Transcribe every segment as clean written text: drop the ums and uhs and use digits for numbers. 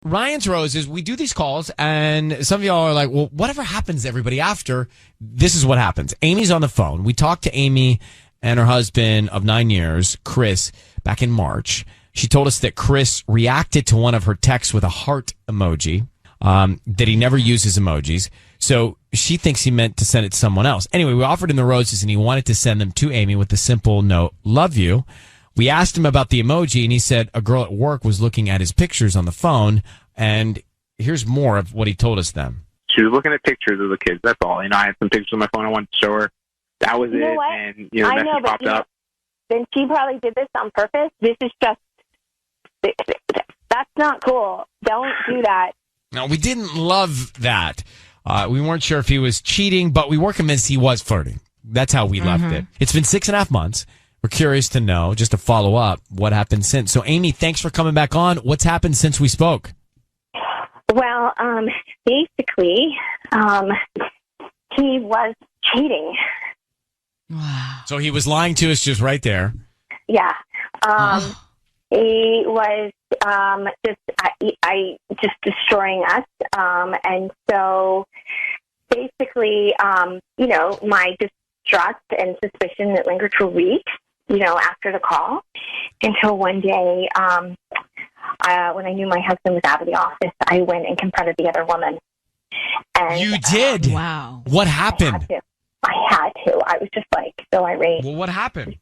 Ryan's Roses, we do these calls, and some of y'all are like, well, whatever happens to everybody after, this is what happens. Amy's on the phone. We talked to Amy and her husband of 9 years, Chris, back in March. She told us that Chris reacted to one of her texts with a heart emoji, that he never uses emojis. So she thinks he meant to send it to someone else. Anyway, we offered him the roses, and he wanted to send them to Amy with the simple note, love you. We asked him about the emoji, and he said a girl at work was looking at his pictures on the phone, and here's more of what he told us then. She was looking at pictures of the kids, that's all. I had some pictures on my phone I wanted to show her. That was You know it, what? and the message popped up. Then she probably did this on purpose. This is just, that's not cool. Don't do that. No, we didn't love that. We weren't sure if he was cheating, but we were convinced he was flirting. That's how we left it. It's been 6.5 months. We're curious to know, just to follow up, what happened since. So, Amy, thanks for coming back on. What's happened since we spoke? Well, basically, he was cheating. Wow. So he was lying to us just right there. Yeah. He was just destroying us. And so basically, my distrust and suspicion that lingered for weeks, after the call, until one day, when I knew my husband was out of the office, I went and confronted the other woman. And, you did? Wow. What happened? I had to. I was just so irate. Well, what happened?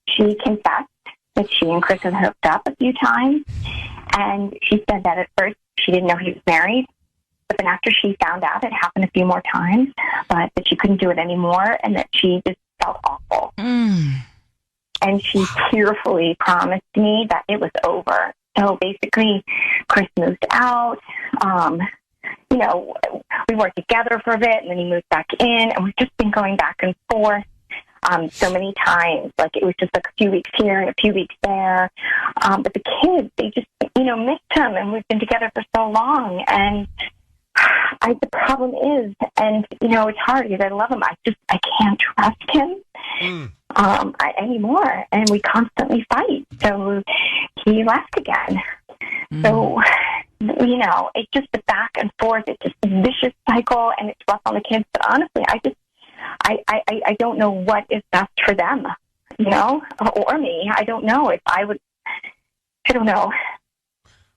She confessed that she and Chris had hooked up a few times, and she said that at first she didn't know he was married, but then after she found out, it happened a few more times, but that she couldn't do it anymore, and that she just felt awful. And she tearfully promised me that it was over. So basically, Chris moved out. We worked together for a bit, and then he moved back in, and we've just been going back and forth so many times. Like, it was just a few weeks here and a few weeks there. But the kids, they just, missed him, and we've been together for so long. And the problem is, and, it's hard because I love him. I can't trust him anymore. And we constantly fight. So he left again. So, it's just the back and forth. It's just a vicious cycle, and it's rough on the kids. But honestly, I don't know what is best for them, or me. I don't know if I would. I don't know.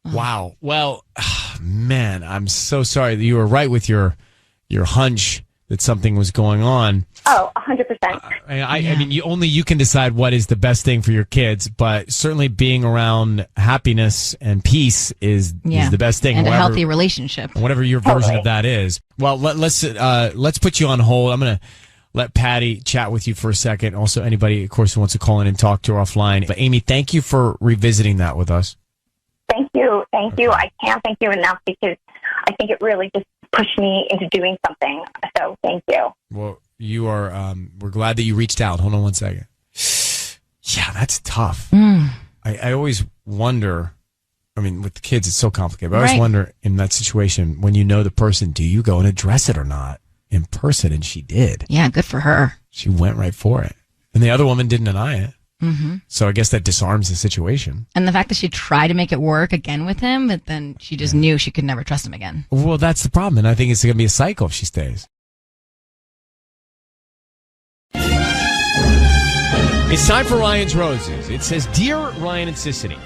Wow. Well, man, I'm so sorry that you were right with your hunch that something was going on. Oh, 100%. I mean, you can decide what is the best thing for your kids, but certainly being around happiness and peace is the best thing. And a healthy relationship. Whatever your version of that is. Well, let's put you on hold. I'm going to let Patty chat with you for a second. Also, anybody, of course, who wants to call in and talk to her offline. But Amy, thank you for revisiting that with us. Thank you. Thank you. I can't thank you enough because I think it really just pushed me into doing something. So thank you. Well, you are, we're glad that you reached out. Hold on one second. Yeah, that's tough. I always wonder, I mean, with the kids, it's so complicated, but I always wonder in that situation, when you know the person, do you go and address it or not in person? And she did. Yeah, good for her. She went right for it. And the other woman didn't deny it. So I guess that disarms the situation. And the fact that she tried to make it work again with him, but then she just knew she could never trust him again. Well, that's the problem. And I think it's going to be a cycle if she stays. It's time for Ryan's Roses. It says, Dear Ryan and Sissany,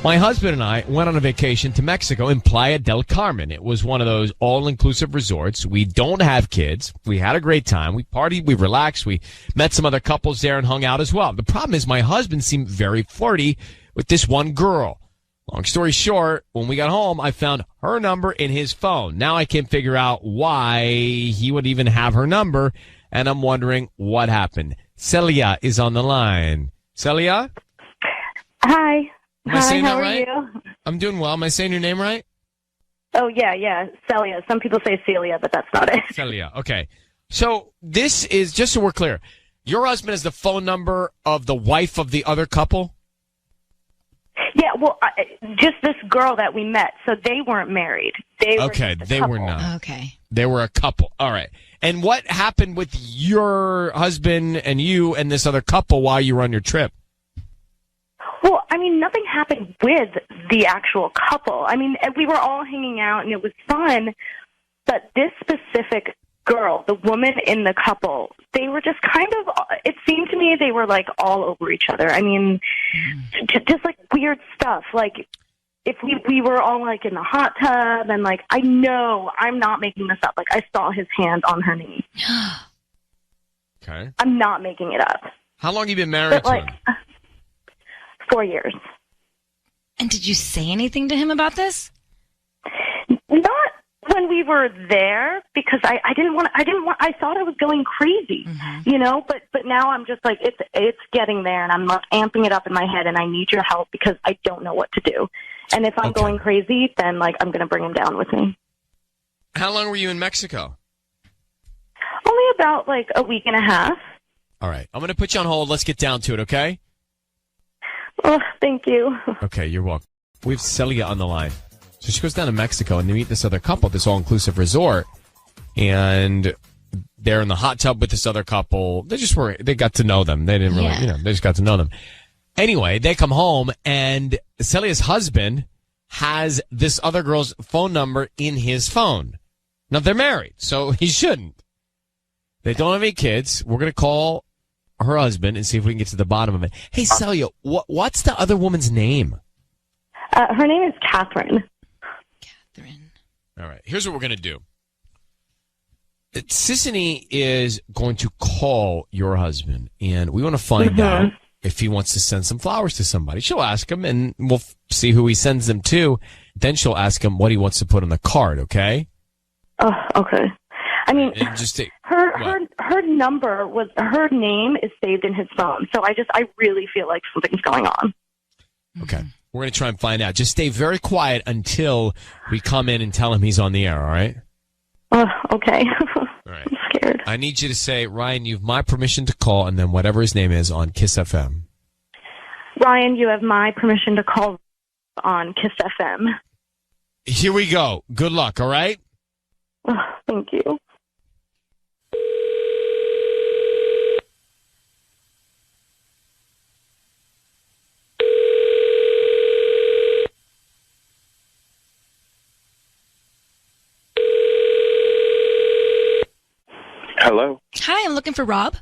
my husband and I went on a vacation to Mexico in Playa del Carmen. It was one of those all-inclusive resorts. We don't have kids. We had a great time. We partied, we relaxed, we met some other couples there and hung out as well. The problem is my husband seemed very flirty with this one girl. Long story short, when we got home, I found her number in his phone. Now I can't figure out why he would even have her number, and I'm wondering what happened. Celia is on the line. Celia? Hi. Am I saying how that are right? you? I'm doing well. Am I saying your name right? Oh, yeah. Celia. Some people say Celia, but that's not it. Celia. Okay. So this is, just so we're clear, your husband has the phone number of the wife of the other couple? Yeah, well, just this girl that we met. So they weren't married. They were They were not. Okay. They were a couple. All right. And what happened with your husband and you and this other couple while you were on your trip? Well, I mean, nothing happened with the actual couple. I mean, we were all hanging out and it was fun, but this specific girl, the woman in the couple, they were just kind of, it seemed to me they were like all over each other. I mean, just like weird stuff. Like if we were all like in the hot tub and like, I know I'm not making this up. Like I saw his hand on her knee. Okay. I'm not making it up. How long have you been married to him? 4 years. And did you say anything to him about this? Not when we were there, because I thought I was going crazy, you know, but now I'm just like, it's getting there and I'm like amping it up in my head and I need your help because I don't know what to do. And if I'm going crazy, then like, I'm going to bring him down with me. How long were you in Mexico? Only about like a week and a half. All right. I'm going to put you on hold. Let's get down to it. Okay. Oh, thank you. Okay. You're welcome. We have Celia on the line. So she goes down to Mexico and they meet this other couple, this all-inclusive resort, and they're in the hot tub with this other couple. They got to know them. They didn't really, they just got to know them. Anyway, they come home and Celia's husband has this other girl's phone number in his phone. Now they're married, so he shouldn't. They don't have any kids. We're going to call her husband and see if we can get to the bottom of it. Hey, Celia, what's the other woman's name? Her name is Catherine. All right. Here's what we're going to do. Sissany is going to call your husband, and we want to find out if he wants to send some flowers to somebody. She'll ask him, and we'll see who he sends them to. Then she'll ask him what he wants to put on the card, okay? Oh, okay. I mean, her number was, her name is saved in his phone. So I really feel like something's going on. Okay. We're going to try and find out. Just stay very quiet until we come in and tell him he's on the air, all right? Okay. All right. I'm scared. I need you to say, Ryan, you have my permission to call, and then whatever his name is on Kiss FM. Ryan, you have my permission to call on Kiss FM. Here we go. Good luck, all right? Oh, thank you. Hello? Hi, I'm looking for Rob.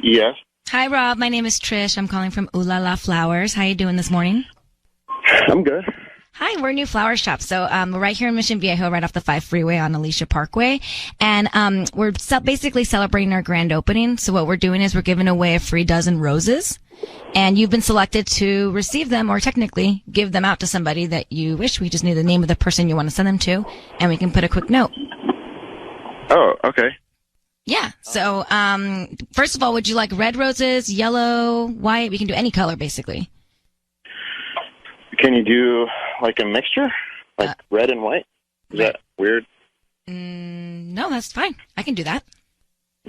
Yes. Hi, Rob. My name is Trish. I'm calling from Ooh La La Flowers. How you doing this morning? I'm good. Hi, we're a new flower shop. So we're right here in Mission Viejo, right off the 5 freeway on Alicia Parkway. And we're basically celebrating our grand opening. So what we're doing is we're giving away a free dozen roses. And you've been selected to receive them, or technically give them out to somebody that you wish. We just need the name of the person you want to send them to, and we can put a quick note. Oh, okay. Yeah. So first of all, would you like red roses, yellow, white? We can do any color, basically. Can you do like a mixture? Like red and white? Is that weird? No, that's fine. I can do that.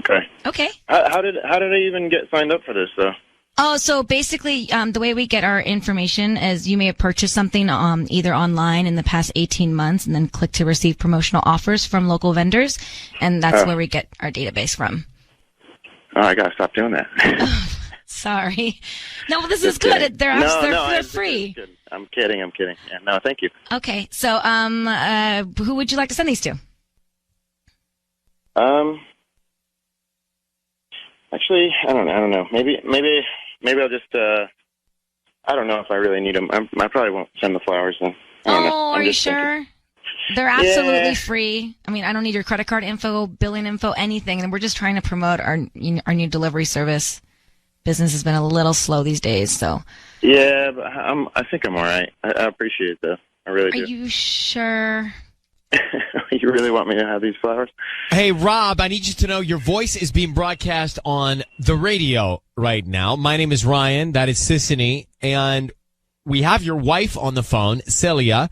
Okay. Okay. How did I even get signed up for this, though? Oh, so basically, the way we get our information is you may have purchased something either online in the past 18 months and then click to receive promotional offers from local vendors, and that's where we get our database from. Oh, I gotta stop doing that. Sorry. No, well, this is good. They're free. I'm kidding. Yeah, no, thank you. Okay, so who would you like to send these to? Actually, I don't know. Maybe I'll just. I don't know if I really need them. I probably won't send the flowers then. Are you sure? They're absolutely free. I mean, I don't need your credit card info, billing info, anything. And we're just trying to promote our new delivery service. Business has been a little slow these days, so. Yeah, but I think I'm all right. I appreciate it, though. I really do. Are you sure? You really want me to have these flowers? Hey, Rob, I need you to know your voice is being broadcast on the radio right now. My name is Ryan. That is Sissany. And we have your wife on the phone, Celia.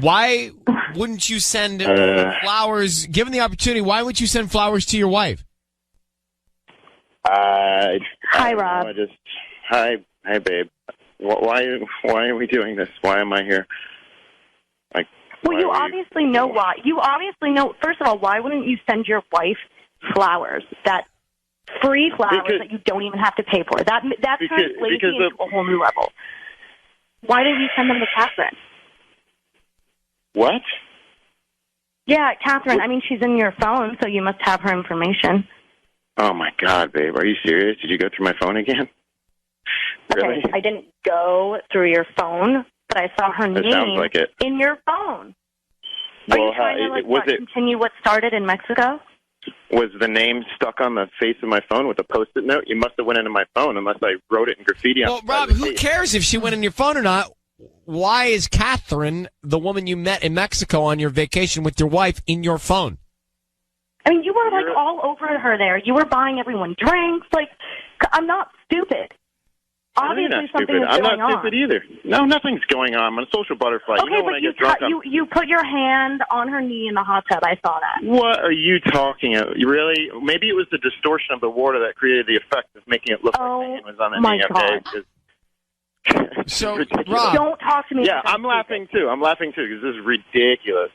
Why wouldn't you send flowers, given the opportunity, why would you send flowers to your wife? Hi, Rob. Hi, babe. Why are we doing this? Why am I here? Well, you obviously know why. You obviously know, first of all, why wouldn't you send your wife flowers? That free flowers that you don't even have to pay for. That turns lazy into a whole new level. Why did you send them to Catherine? What? Yeah, Catherine. I mean, she's in your phone, so you must have her information. Oh, my God, babe. Are you serious? Did you go through my phone again? Really? Okay, I didn't go through your phone, but I saw her name sounds like it. in your phone. Are you trying to continue what started in Mexico? Was the name stuck on the face of my phone with a Post-it note? You must have went into my phone unless I wrote it in graffiti on the Rob, who cares if she went in your phone or not? Why is Catherine, the woman you met in Mexico on your vacation with your wife, in your phone? I mean, you were all over her there. You were buying everyone drinks. Like, I'm not stupid. Obviously, something is going on. I'm not stupid either. No, nothing's going on. I'm a social butterfly. Okay, when I get drunk, you put your hand on her knee in the hot tub. I saw that. What are you talking about? You really? Maybe it was the distortion of the water that created the effect of making it look like the hand was on the knee. God. So, Rob, don't talk to me. Yeah, I'm laughing too. Because this is ridiculous.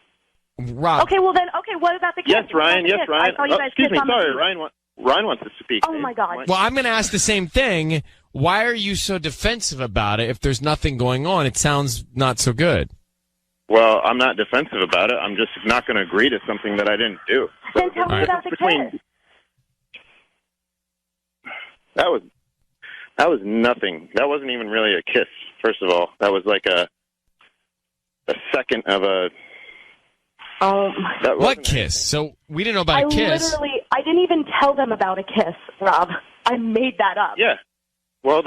Rob. Okay, well then. Okay, what about the kids? Yes, Ryan. Yes, Ryan. I saw you guys excuse me. Sorry, Ryan wants to speak. Oh my God. Well, I'm going to ask the same thing. Why are you so defensive about it if there's nothing going on? It sounds not so good. Well, I'm not defensive about it. I'm just not going to agree to something that I didn't do. So then tell me about the kids. That was nothing. That wasn't even really a kiss, first of all. That was like a second of a... Oh, my. What kiss? So we didn't know about a kiss. I didn't even tell them about a kiss, Rob. I made that up. Yeah. Well,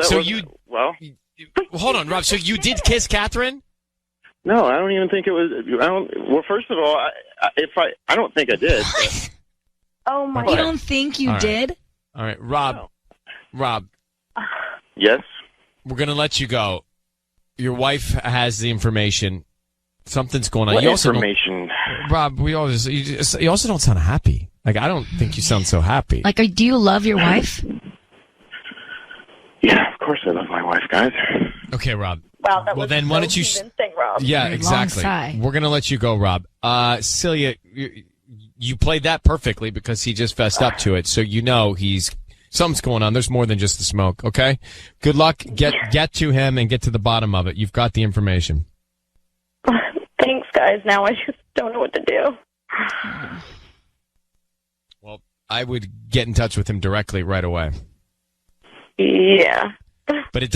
hold on, Rob. So you did kiss Catherine? No, I don't even think it was. Well, first of all, I don't think I did. Oh my! You don't think you did? All right, Rob. No. Rob. Yes. We're gonna let you go. Your wife has the information. Something's going on. What you also information? Rob, you also don't sound happy. Like, I don't think you sound so happy. Like, do you love your wife? Yeah, of course I love my wife, guys. Okay, Rob. Wow, that well, was then so why don't you? convincing, Rob. Yeah, exactly. We're gonna let you go, Rob. Celia, you played that perfectly because he just fessed up to it. So you know something's going on. There's more than just the smoke. Okay. Good luck. Get to him and get to the bottom of it. You've got the information. Thanks, guys. Now I just don't know what to do. Well, I would get in touch with him directly right away. Yeah. But if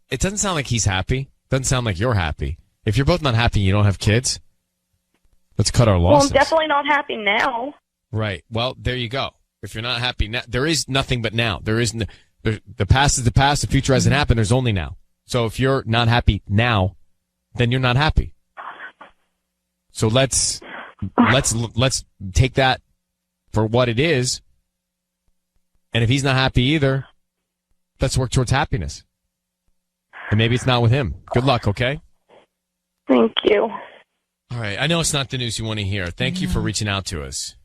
it doesn't sound like he's happy, doesn't sound like you're happy. If you're both not happy, and you don't have kids. Let's cut our losses. Well, I'm definitely not happy now. Right. Well, there you go. If you're not happy now, there is nothing but now. The past is the past. The future hasn't happened. There's only now. So if you're not happy now, then you're not happy. So let's take that for what it is. And if he's not happy either, let's work towards happiness. And maybe it's not with him. Good luck, okay? Thank you. All right. I know it's not the news you want to hear. Thank you for reaching out to us.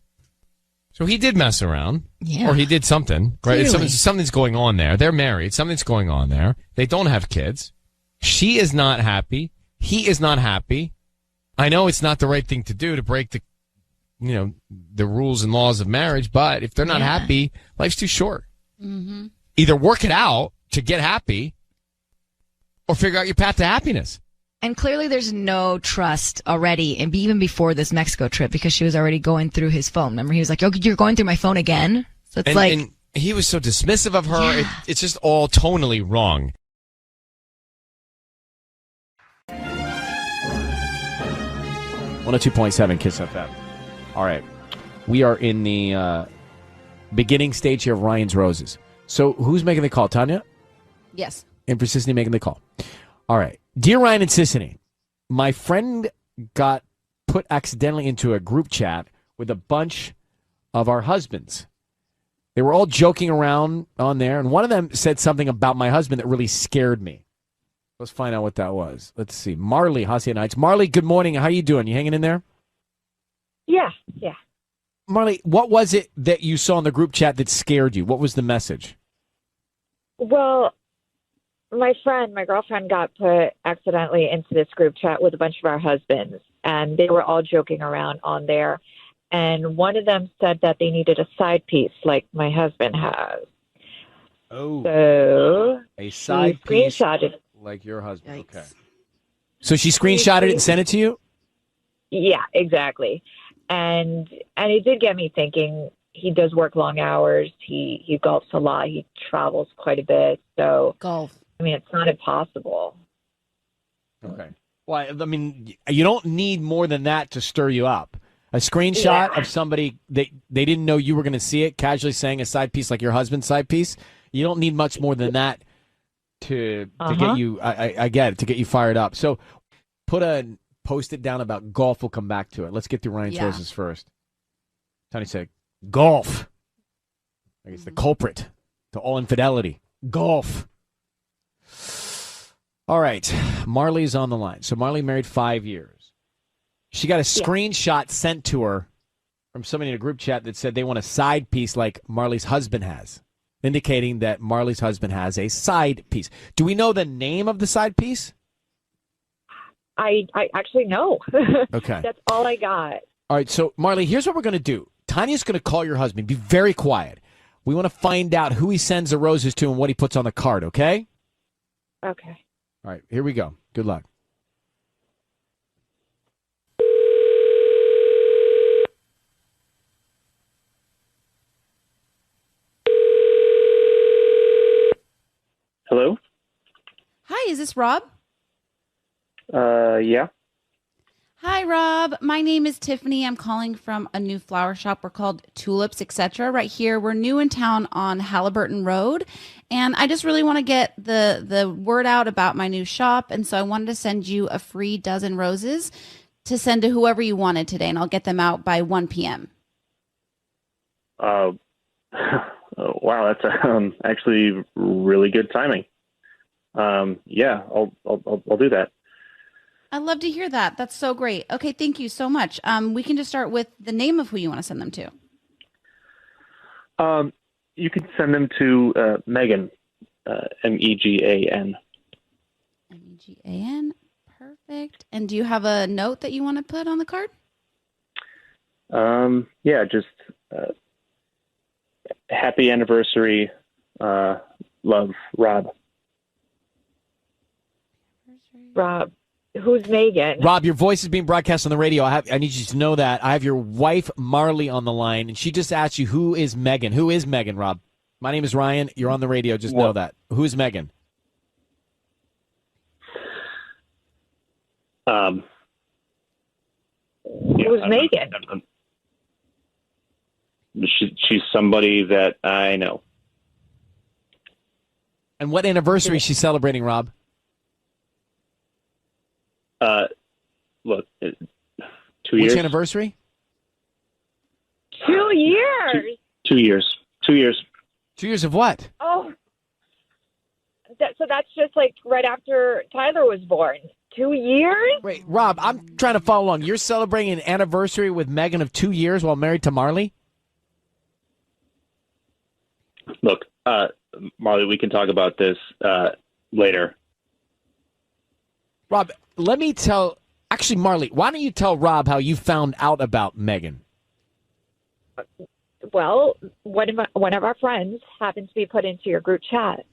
So he did mess around. Yeah. Or he did something. Right? Something's going on there. They're married. Something's going on there. They don't have kids. She is not happy. He is not happy. I know it's not the right thing to do to break the rules and laws of marriage, but if they're not happy, life's too short. Mm-hmm. Either work it out to get happy or figure out your path to happiness. And clearly there's no trust already, and even before this Mexico trip, because she was already going through his phone. Remember, he was like, "Oh, you're going through my phone again?" So it's and he was so dismissive of her. Yeah. It's just all tonally wrong. 102.7 Kiss FM. All right. We are in the beginning stage here of Ryan's Roses. So who's making the call? Tanya? Yes. And for Sissany making the call. All right. Dear Ryan and Sissany, my friend got put accidentally into a group chat with a bunch of our husbands. They were all joking around on there, and one of them said something about my husband that really scared me. Let's find out what that was. Let's see. Marley, Hacienda Heights. Marley, good morning. How you doing? You hanging in there? Yeah. Marley, what was it that you saw in the group chat that scared you? What was the message? Well, my girlfriend got put accidentally into this group chat with a bunch of our husbands, and they were all joking around on there. and one of them said that they needed a side piece like my husband has. Oh, So a side she piece screenshotted. like your husband. Yikes. Okay. So she screenshotted it and sent it to you? Yeah, exactly. And it did get me thinking. He does work long hours. He golfs a lot. He travels quite a bit. So Golf. I mean, it's not impossible. Okay. Well, I mean, you don't need more than that to stir you up. A screenshot of somebody they didn't know you were going to see it, casually saying a side piece like your husband's side piece. You don't need much more than that to get you. I get it, to get you fired up. So post it down about golf. We'll come back to it. Let's get through Ryan's roses first. Tony said golf. I guess the culprit to all infidelity. Golf. All right. Marley's on the line. So Marley married 5 years. She got a screenshot sent to her from somebody in a group chat that said they want a side piece like Marley's husband has, indicating that Marley's husband has a side piece. Do we know the name of the side piece? I actually know. Okay. That's all I got. All right. So, Marley, here's what we're going to do. Tanya's going to call your husband. Be very quiet. We want to find out who he sends the roses to and what he puts on the card, okay? Okay. All right. Here we go. Good luck. Hello? Hi, is this Rob? Yeah. Hi, Rob. My name is Tiffany. I'm calling from a new flower shop. We're called Tulips, etc. Right here. We're new in town on Halliburton Road. And I just really want to get the word out about my new shop. And so I wanted to send you a free dozen roses to send to whoever you wanted today. And I'll get them out by 1 p.m. Wow, that's actually really good timing. Yeah, I'll do that. I'd love to hear that. That's so great. Okay, thank you so much. We can just start with the name of who you want to send them to. You can send them to Megan, Megan. Megan. Perfect. And do you have a note that you want to put on the card? Yeah, just happy anniversary, love, Rob. Rob. Who's Megan? Rob, your voice is being broadcast on the radio. I need you to know that. I have your wife, Marley, on the line, and she just asked you, who is Megan? Who is Megan, Rob? My name is Ryan. You're on the radio. Just know that. Who is Megan? Who's Megan? She's somebody that I know. And what anniversary is she celebrating, Rob? Look, 2 Which years. anniversary? 2 years. 2 years. 2 years. 2 years of what? Oh, so that's just like right after Tyler was born. 2 years? Wait, Rob, I'm trying to follow along. You're celebrating an anniversary with Megan of 2 years while married to Marley? Look, Marley, we can talk about this later. Rob, let me tell... Actually, Marley, why don't you tell Rob how you found out about Megan? Well, one of our friends happened to be put into your group chat,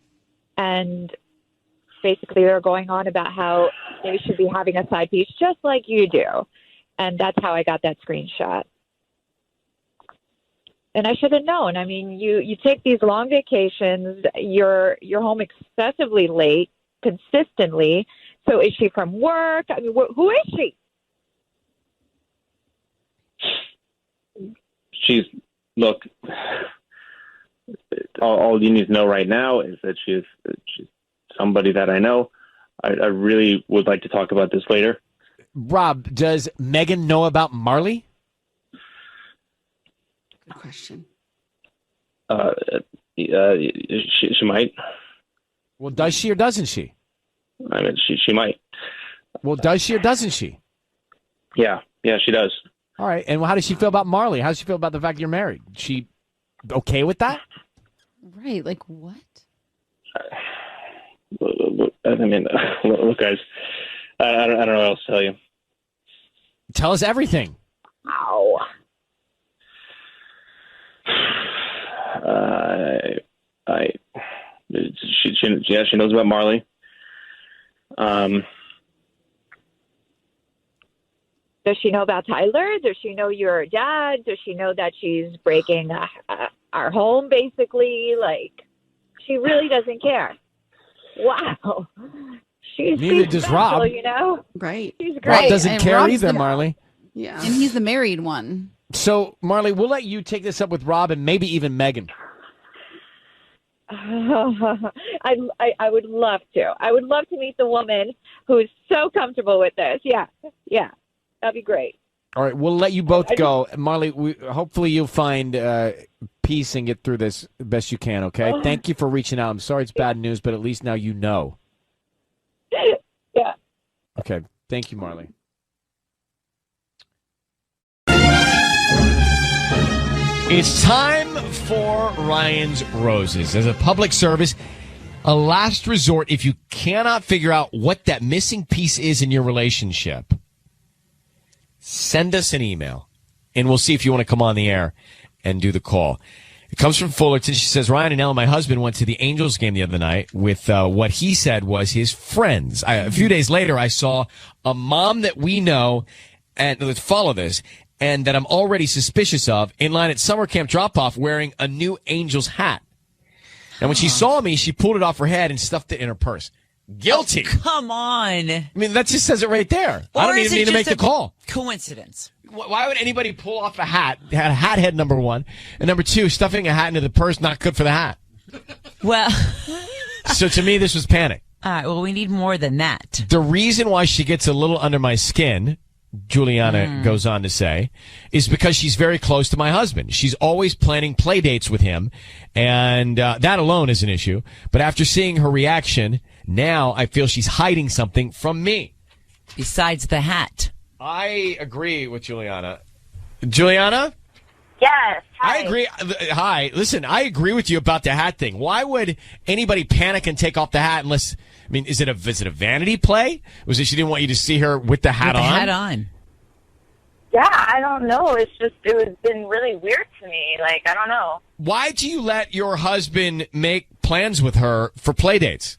and basically they're going on about how they should be having a side piece just like you do, and that's how I got that screenshot. And I should have known. I mean, you take these long vacations, you're home excessively late, consistently. So is she from work? I mean, who is she? Look, all you need to know right now is that she's somebody that I know. I really would like to talk about this later. Rob, does Megan know about Marley? Good question. She might. Well, does she or doesn't she? I mean, she might. Well, does she or doesn't she? Yeah, she does. All right. And how does she feel about Marley? How does she feel about the fact you're married? She okay with that? Right. Like what? I mean, look, guys, I don't know what else to tell you. Tell us everything. Ow. She knows about Marley. Does she know about Tyler? Does she know you're dad? Does she know that she's breaking our home, basically? Like, she really doesn't care. Wow. Neither does special, Rob. You know? Right. She's great. Rob doesn't And care Rob's either, the- Marley. Yeah. And he's the married one. So, Marley, we'll let you take this up with Rob and maybe even Megan. I would love to. I would love to meet the woman who is so comfortable with this. Yeah. That'd be great. All right, we'll let you both go. Marley, hopefully you'll find peace and get through this the best you can, okay? Thank you for reaching out. I'm sorry it's bad news, but at least now you know. Yeah. Okay, thank you, Marley. It's time for Ryan's Roses. As a public service, a last resort if you cannot figure out what that missing piece is in your relationship. Send us an email, and we'll see if you want to come on the air and do the call. It comes from Fullerton. She says, Ryan and Ella, my husband, went to the Angels game the other night with what he said was his friends. A few days later, I saw a mom that we know, and let's follow this, and that I'm already suspicious of, in line at summer camp drop-off wearing a new Angels hat. And when she saw me, she pulled it off her head and stuffed it in her purse. Guilty. Oh, come on. I mean, that just says it right there. I don't Or even is it need to make just the call. Coincidence. Why would anybody pull off a hat? Had a hat head, number one. And number two, stuffing a hat into the purse, not good for the hat. Well, So to me, this was panic. all right. Well, we need more than that. The reason why she gets a little under my skin, Juliana goes on to say, is because she's very close to my husband. She's always planning play dates with him, and that alone is an issue. But after seeing her reaction, now I feel she's hiding something from me. Besides the hat. I agree with Juliana. Juliana? Yes. Hi. I agree. Hi. Listen, I agree with you about the hat thing. Why would anybody panic and take off the hat unless, I mean, is it a vanity play? Was it she didn't want you to see her with the hat With the on? hat on. Yeah, I don't know. It's just, it was been really weird to me. Like, I don't know. Why do you let your husband make plans with her for play dates?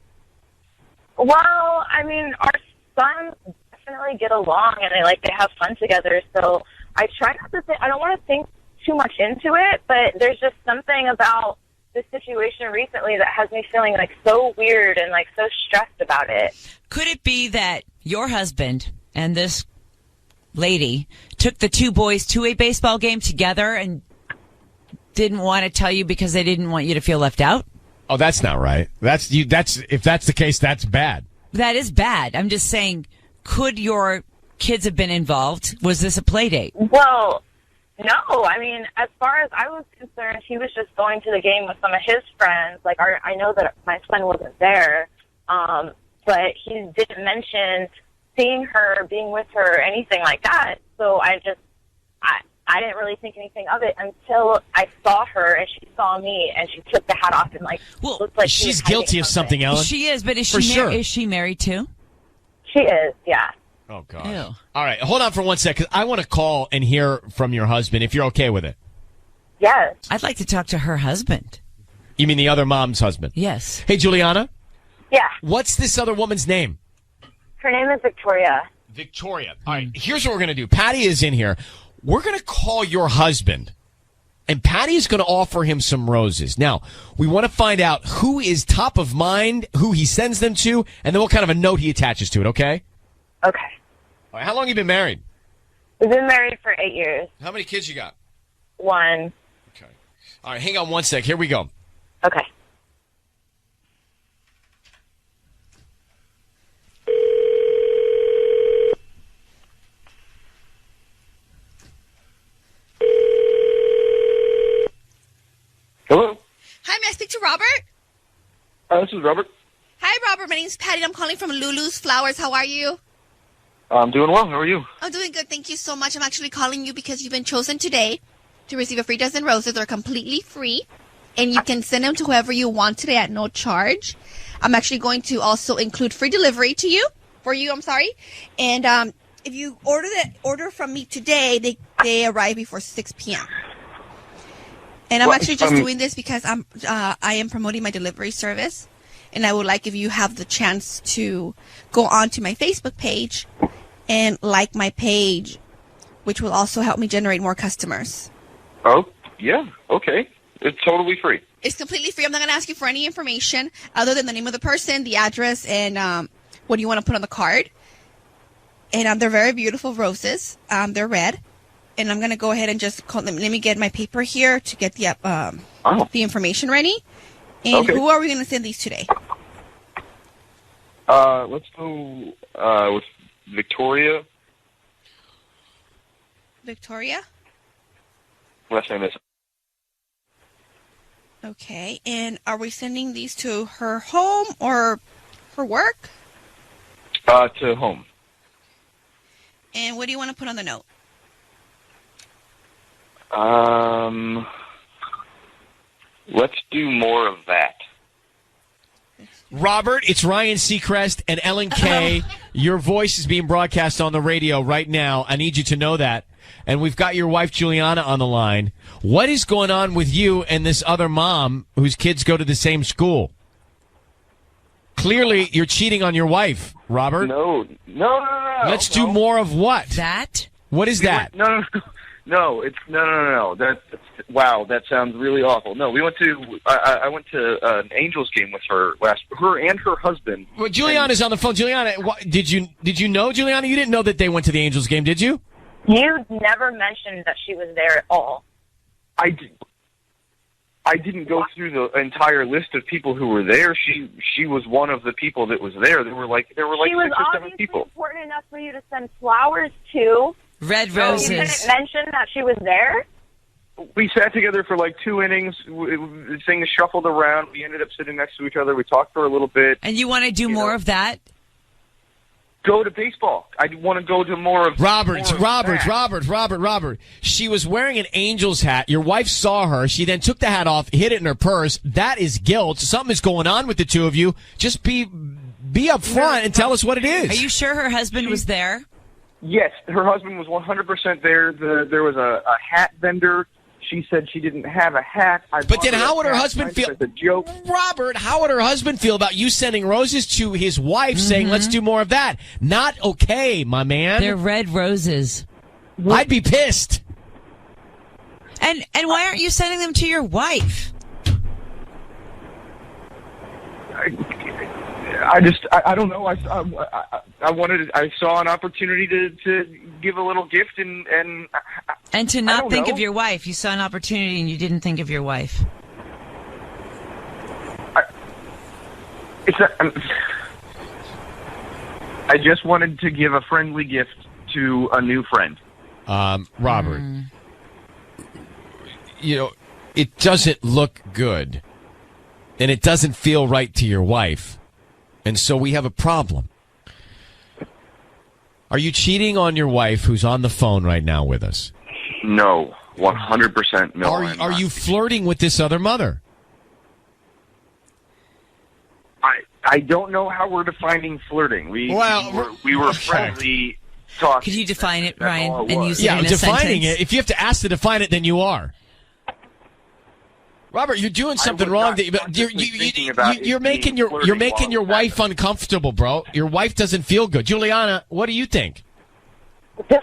Well, I mean, our sons definitely get along and they like to have fun together. So I try not to think, I don't want to think too much into it, but there's just something about this situation recently that has me feeling like so weird and like so stressed about it. Could it be that your husband and this lady took the two boys to a baseball game together and didn't want to tell you because they didn't want you to feel left out? Oh, that's not right. If that's the case, that's bad. That is bad. I'm just saying, could your kids have been involved? Was this a play date? Well, no. I mean, as far as I was concerned, he was just going to the game with some of his friends. Like, I know that my son wasn't there, but he didn't mention seeing her, being with her, or anything like that. So I didn't really think anything of it until I saw her and she saw me and she took the hat off and looked like she was She's hiding guilty of something, Ellen. She is, but is For she sure. is she married too? She is, yeah. Oh, God. Ew. All right, hold on for 1 second. I want to call and hear from your husband, if you're okay with it. Yes. I'd like to talk to her husband. You mean the other mom's husband? Yes. Hey, Juliana, Yeah. what's this other woman's name? Her name is Victoria. Victoria. All right, here's what we're going to do. Patty is in here. We're going to call your husband, and Patty is going to offer him some roses. Now, we want to find out who is top of mind, who he sends them to, and then what kind of a note he attaches to it, okay? Okay. All right, how long have you been married? We've been married for 8 years. How many kids you got? 1. Okay. All right, hang on 1 sec. Here we go. Okay. Hello? Hi, may I speak to Robert? This is Robert. Hi, Robert. My name's Patty. I'm calling from Lulu's Flowers. How are you? I'm doing well. How are you? I'm doing good. Thank you so much. I'm actually calling you because you've been chosen today to receive a free dozen roses. They're completely free, and you can send them to whoever you want today at no charge. I'm actually going to also include free delivery for you. I'm sorry. And if you order from me today, they arrive before 6 p.m. And I'm Well, actually just doing this because I am promoting my delivery service, and I would like if you have the chance to go onto my Facebook page and like my page, which will also help me generate more customers. Oh, yeah. Okay. It's totally free. It's completely free. I'm not going to ask you for any information other than the name of the person, the address, and what you want to put on the card. And they're very beautiful roses. They're red. And I'm going to go ahead and just call them. Let me get my paper here to get the information ready. And Okay. who are we going to send these today? Let's go with Victoria. Victoria? Last name is Okay. And are we sending these to her home or her work? to home. And what do you want to put on the note? Let's do more of that. Robert, it's Ryan Seacrest and Ellen Kay. Your voice is being broadcast on the radio right now. I need you to know that. And we've got your wife, Juliana, on the line. What is going on with you and this other mom whose kids go to the same school? Clearly, you're cheating on your wife, Robert. No. Let's do more of what? That? What is that? No. Wow, that sounds really awful. No, we went to. I went to an Angels game with her her and her husband. Well, Juliana's on the phone. Juliana, did you know, Juliana? You didn't know that they went to the Angels game, did you? You never mentioned that she was there at all. I didn't go through the entire list of people who were there. She was one of the people that was there. There were like She was 6 or 7 obviously people. important enough for you to send flowers to. Red You roses. didn't mention that she was there? We sat together for like 2 innings. Things shuffled around. We ended up sitting next to each other. We talked for a little bit. And you want to do more of that? Go to baseball. I want to go to more of Robert. that. She was wearing an Angels hat. Your wife saw her. She then took the hat off, hid it in her purse. That is guilt. Something is going on with the two of you. Just be up front and tell us what it is. Are you sure her husband was there? Yes, her husband was 100% there. There was a hat vendor. She said she didn't have a hat. But then how would her husband feel? As a joke. Robert, how would her husband feel about you sending roses to his wife saying, let's do more of that? Not okay, my man. They're red roses. I'd be pissed. And why aren't you sending them to your wife? I don't know. I saw an opportunity to give a little gift and to not think of your wife. You saw an opportunity and you didn't think of your wife. I just wanted to give a friendly gift to a new friend. Robert, it doesn't look good and it doesn't feel right to your wife. And so we have a problem. Are you cheating on your wife who's on the phone right now with us? No, 100% no. Are you flirting with this other mother? I don't know how we're defining flirting. We were friendly talking. Could you define it, Ryan, all it and was. use it in a defining sentence? it. If you have to ask to define it, then you are. Robert, you're doing something wrong. You're making your wife uncomfortable, bro. Your wife doesn't feel good. Juliana, what do you think? This.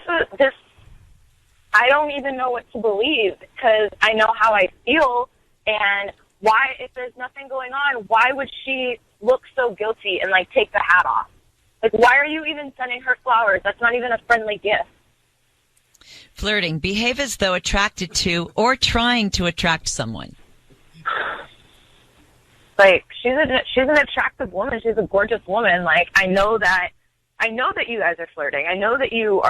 I don't even know what to believe because I know how I feel, and why, if there's nothing going on, why would she look so guilty and take the hat off? Why are you even sending her flowers? That's not even a friendly gift. Flirting. Behave as though attracted to or trying to attract someone. She's an attractive woman. She's a gorgeous woman. I know that you guys are flirting. I know that you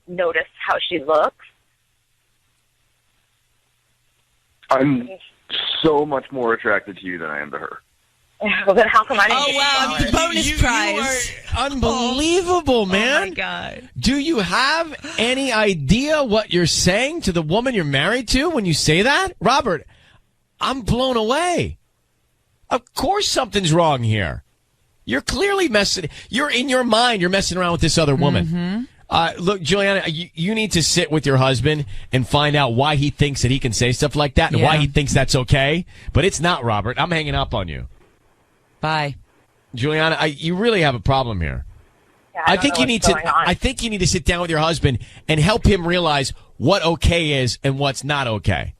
notice how she looks. I'm so much more attracted to you than I am to her. Well, then how come I didn't Oh, get wow. flowers? Bonus prize. You are unbelievable, man. Oh, my God. Do you have any idea what you're saying to the woman you're married to when you say that? Robert, I'm blown away. Of course something's wrong here. You're clearly you're in your mind, you're messing around with this other woman. Look, Juliana, you need to sit with your husband and find out why he thinks that he can say stuff like that and why he thinks that's okay. But it's not, Robert. I'm hanging up on you. Bye. Juliana, you really have a problem here. Yeah, I think you need to sit down with your husband and help him realize what okay is and what's not okay.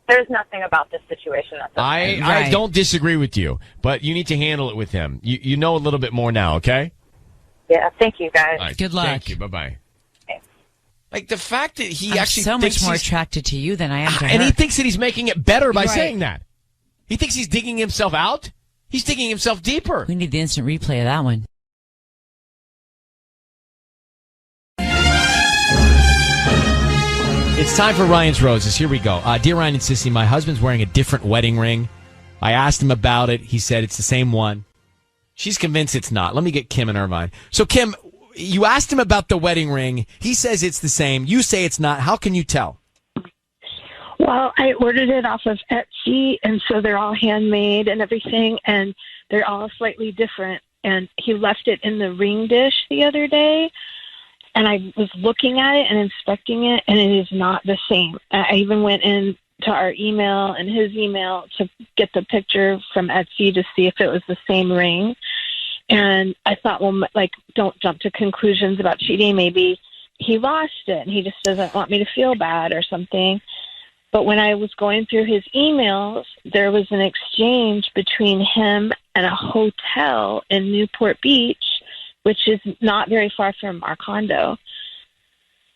There's nothing about this situation that's okay. I don't disagree with you, but you need to handle it with him. You know a little bit more now, okay? Yeah, thank you, guys. All right, Good luck. Thank you. Bye-bye. Okay. Like the fact that he I'm actually so thinks much more he's- attracted to you than I am to her. and he thinks that he's making it better by Right. saying that. He thinks he's digging himself out. He's digging himself deeper. We need the instant replay of that one. It's time for Ryan's Roses. Here we go. Dear Ryan and Sissy, my husband's wearing a different wedding ring. I asked him about it. He said it's the same one. She's convinced it's not. Let me get Kim in Irvine. So, Kim, you asked him about the wedding ring. He says it's the same. You say it's not. How can you tell? Well, I ordered it off of Etsy, and so they're all handmade and everything, and they're all slightly different. And he left it in the ring dish the other day, and I was looking at it and inspecting it, and it is not the same. I even went in to our email and his email to get the picture from Etsy to see if it was the same ring. And I thought, well, like, don't jump to conclusions about cheating. Maybe he lost it and he just doesn't want me to feel bad or something. But when I was going through his emails, there was an exchange between him and a hotel in Newport Beach, which is not very far from our condo.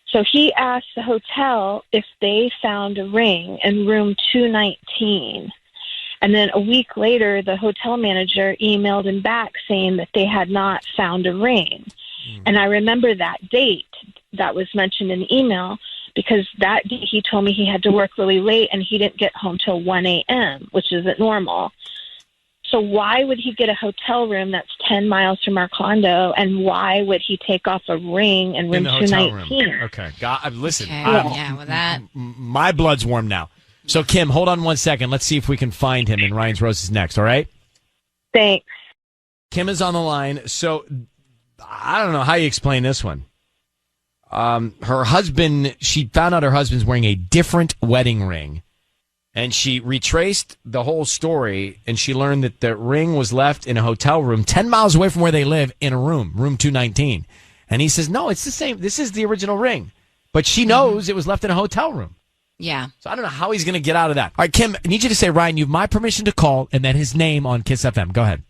So he asked the hotel if they found a ring in room 219. And then a week later, the hotel manager emailed him back saying that they had not found a ring. And I remember that date that was mentioned in the email because that day he told me he had to work really late and he didn't get home till 1 a.m., which isn't normal. So why would he get a hotel room that's 10 miles from our condo, and why would he take off a ring in room In the hotel 219? room. Okay. Listen, Okay. Yeah, with that. my blood's warm now. So, Kim, hold on 1 second. Let's see if we can find him in Ryan's Roses next, all right? Thanks. Kim is on the line. So, I don't know how you explain this one. Her husband, she found out her husband's wearing a different wedding ring. And she retraced the whole story, and she learned that the ring was left in a hotel room 10 miles away from where they live in a room 219. And he says, no, it's the same. This is the original ring. But she knows it was left in a hotel room. Yeah. So I don't know how he's going to get out of that. All right, Kim, I need you to say, Ryan, you have my permission to call, and then his name on Kiss FM. Go ahead.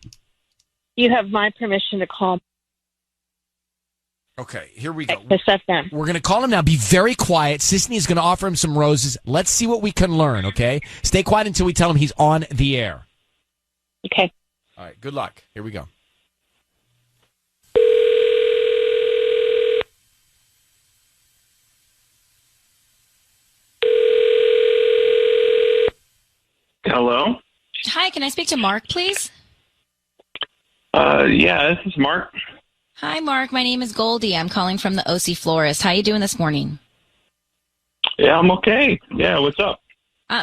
You have my permission to call Okay, here we go. Kiss FM. We're going to call him now. Be very quiet. Sisney is going to offer him some roses. Let's see what we can learn, okay? Stay quiet until we tell him he's on the air. Okay. All right, good luck. Here we go. Hello? Hi, can I speak to Mark, please? Yeah, this is Mark. Hi, Mark. My name is Goldie. I'm calling from the OC Florist. How you doing this morning? Yeah, I'm okay. Yeah, what's up?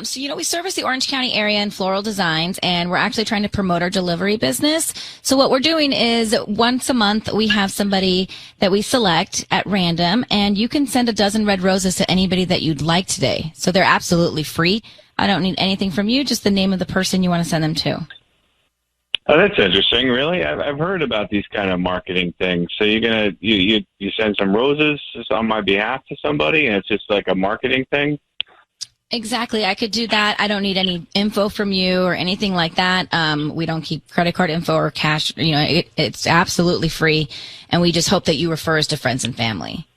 So, we service the Orange County area in floral designs, and we're actually trying to promote our delivery business. So what we're doing is once a month, we have somebody that we select at random, and you can send a dozen red roses to anybody that you'd like today. So they're absolutely free. I don't need anything from you, just the name of the person you want to send them to. Oh, that's interesting. Really, I've heard about these kind of marketing things. So you're gonna you send some roses on my behalf to somebody, and it's just like a marketing thing. Exactly. I could do that. I don't need any info from you or anything like that. We don't keep credit card info or cash. It's absolutely free, and we just hope that you refer us to friends and family.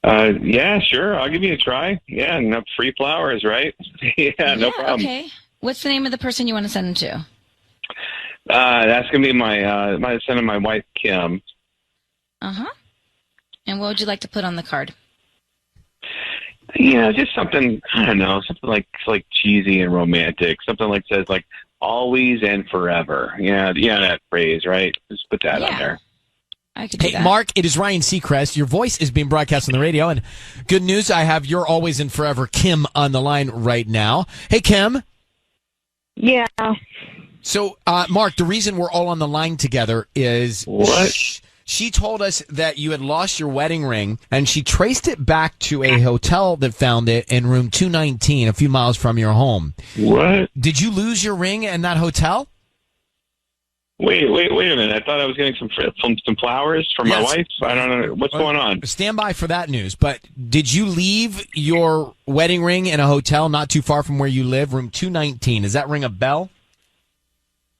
Yeah, sure. I'll give you a try. Yeah, and free flowers, right? Yeah, no problem. Okay. What's the name of the person you want to send them to? That's gonna be my son and my wife, Kim. And what would you like to put on the card? Just something, I don't know, something like cheesy and romantic. Something like says like always and forever. That phrase, right? Just put that on there. I could do Hey, that. Mark, it is Ryan Seacrest. Your voice is being broadcast on the radio, and good news, I have your always and forever Kim on the line right now. Hey, Kim. Yeah. So, Mark, the reason we're all on the line together is What? She told us that you had lost your wedding ring, and she traced it back to a hotel that found it in room 219, a few miles from your home. What? Did you lose your ring in that hotel? Wait a minute. I thought I was getting some flowers from my wife. I don't know. What's going on? Stand by for that news. But did you leave your wedding ring in a hotel not too far from where you live, room 219? Does that ring a bell?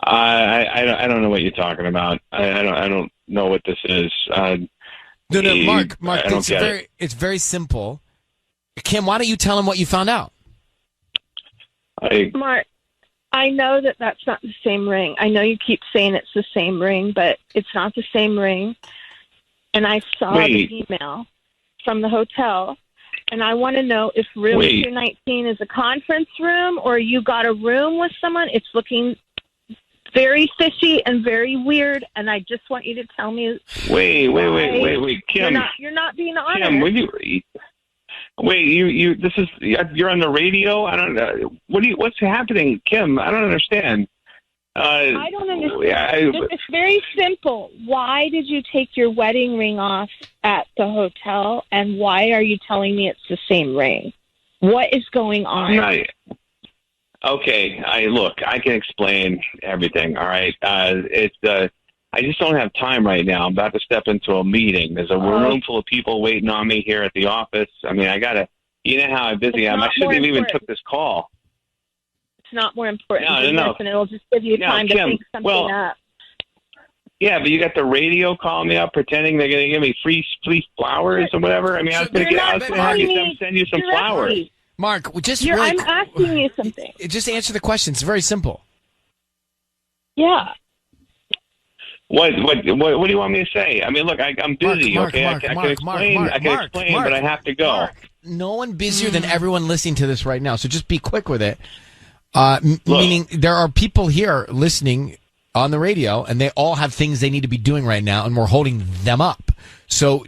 I don't know what you're talking about. I don't know what this is. No, Mark. It's very simple. Kim, why don't you tell him what you found out? Mark, I know that that's not the same ring. I know you keep saying it's the same ring, but it's not the same ring. And I saw the email from the hotel, and I want to know if room 219 is a conference room or you got a room with someone. It's looking very fishy and very weird, and I just want you to tell me. Wait, Kim. You're not being honest. Kim, will you? Wait, you're on the radio. I don't know. What's happening, Kim? I don't understand. I don't understand. It's very simple. Why did you take your wedding ring off at the hotel, and why are you telling me it's the same ring? What is going on? Okay, I can explain everything. All right, I just don't have time right now. I'm about to step into a meeting. There's a room full of people waiting on me here at the office. I mean, I gotta. You know how busy I am. I shouldn't have even took this call. It's not more important no, than this, and it'll just give you time to think something up. Yeah, but you got the radio calling me up, pretending they're going to give me free flowers or whatever. I mean, I was going to have them send you some flowers. Mark, I'm asking you something. Just answer the question. It's very simple. Yeah. What do you want me to say? I mean, look, I'm busy. I can explain, but I have to go. Mark, no one busier than everyone listening to this right now. So just be quick with it. Meaning there are people here listening on the radio, and they all have things they need to be doing right now, and we're holding them up. So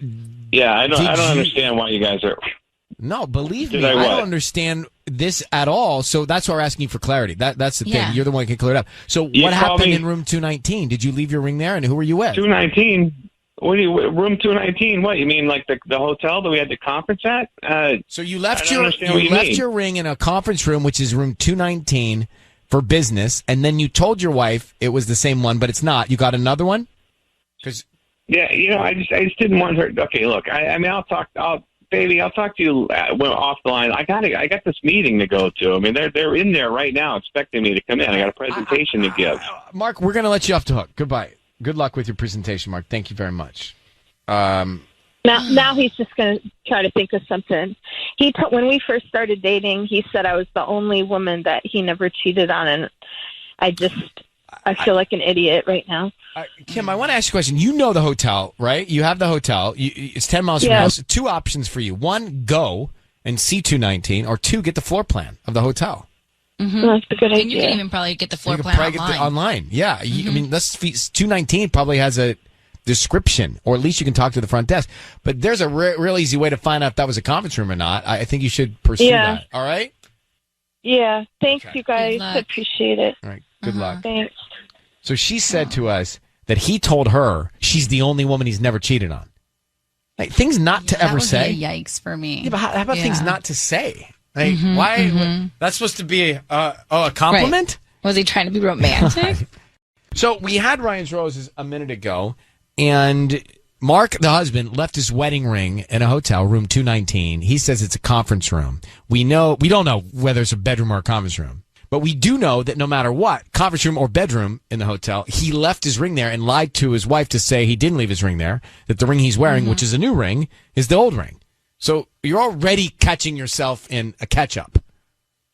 yeah, I don't understand why you guys are. No, believe me, I don't understand this at all. So that's why we're asking for clarity. That's the thing. You're the one who can clear it up. So what happened in room 219? Did you leave your ring there, and who were you with? 219. Room 219? What, you mean like the hotel that we had the conference at? So you left your ring in a conference room, which is room 219 for business, and then you told your wife it was the same one, but it's not. You got another one? Yeah, I just didn't want her. Okay, look, I'll talk to you off the line. I got this meeting to go to. I mean, they're in there right now expecting me to come in. I got a presentation to give. Mark, we're going to let you off the hook. Goodbye. Good luck with your presentation, Mark. Thank you very much. Now he's just going to try to think of something. When we first started dating, he said I was the only woman that he never cheated on, and I feel like an idiot right now. Kim, I want to ask you a question. You know the hotel, right? You have the hotel. It's 10 miles from your house. Two options for you. One, go and see 219, or two, get the floor plan of the hotel. Mm-hmm. That's a good idea. And you can even probably get the floor plan online. Yeah. Mm-hmm. I mean, 219 probably has a description, or at least you can talk to the front desk. But there's a real easy way to find out if that was a conference room or not. I think you should pursue that. All right? Yeah. Thanks, you guys. I appreciate it. All right. Good luck. Thanks. So she said to us that he told her she's the only woman he's never cheated on. Like, things not to ever say. Yikes for me. Yeah, but how about things not to say? Like, why? That's supposed to be a compliment? Right. Was he trying to be romantic? So we had Ryan's Roses a minute ago, and Mark, the husband, left his wedding ring in a hotel, room 219. He says it's a conference room. We don't know whether it's a bedroom or a conference room. But we do know that no matter what, conference room or bedroom in the hotel, he left his ring there and lied to his wife to say he didn't leave his ring there, that the ring he's wearing, which is a new ring, is the old ring. So you're already catching yourself in a catch-up.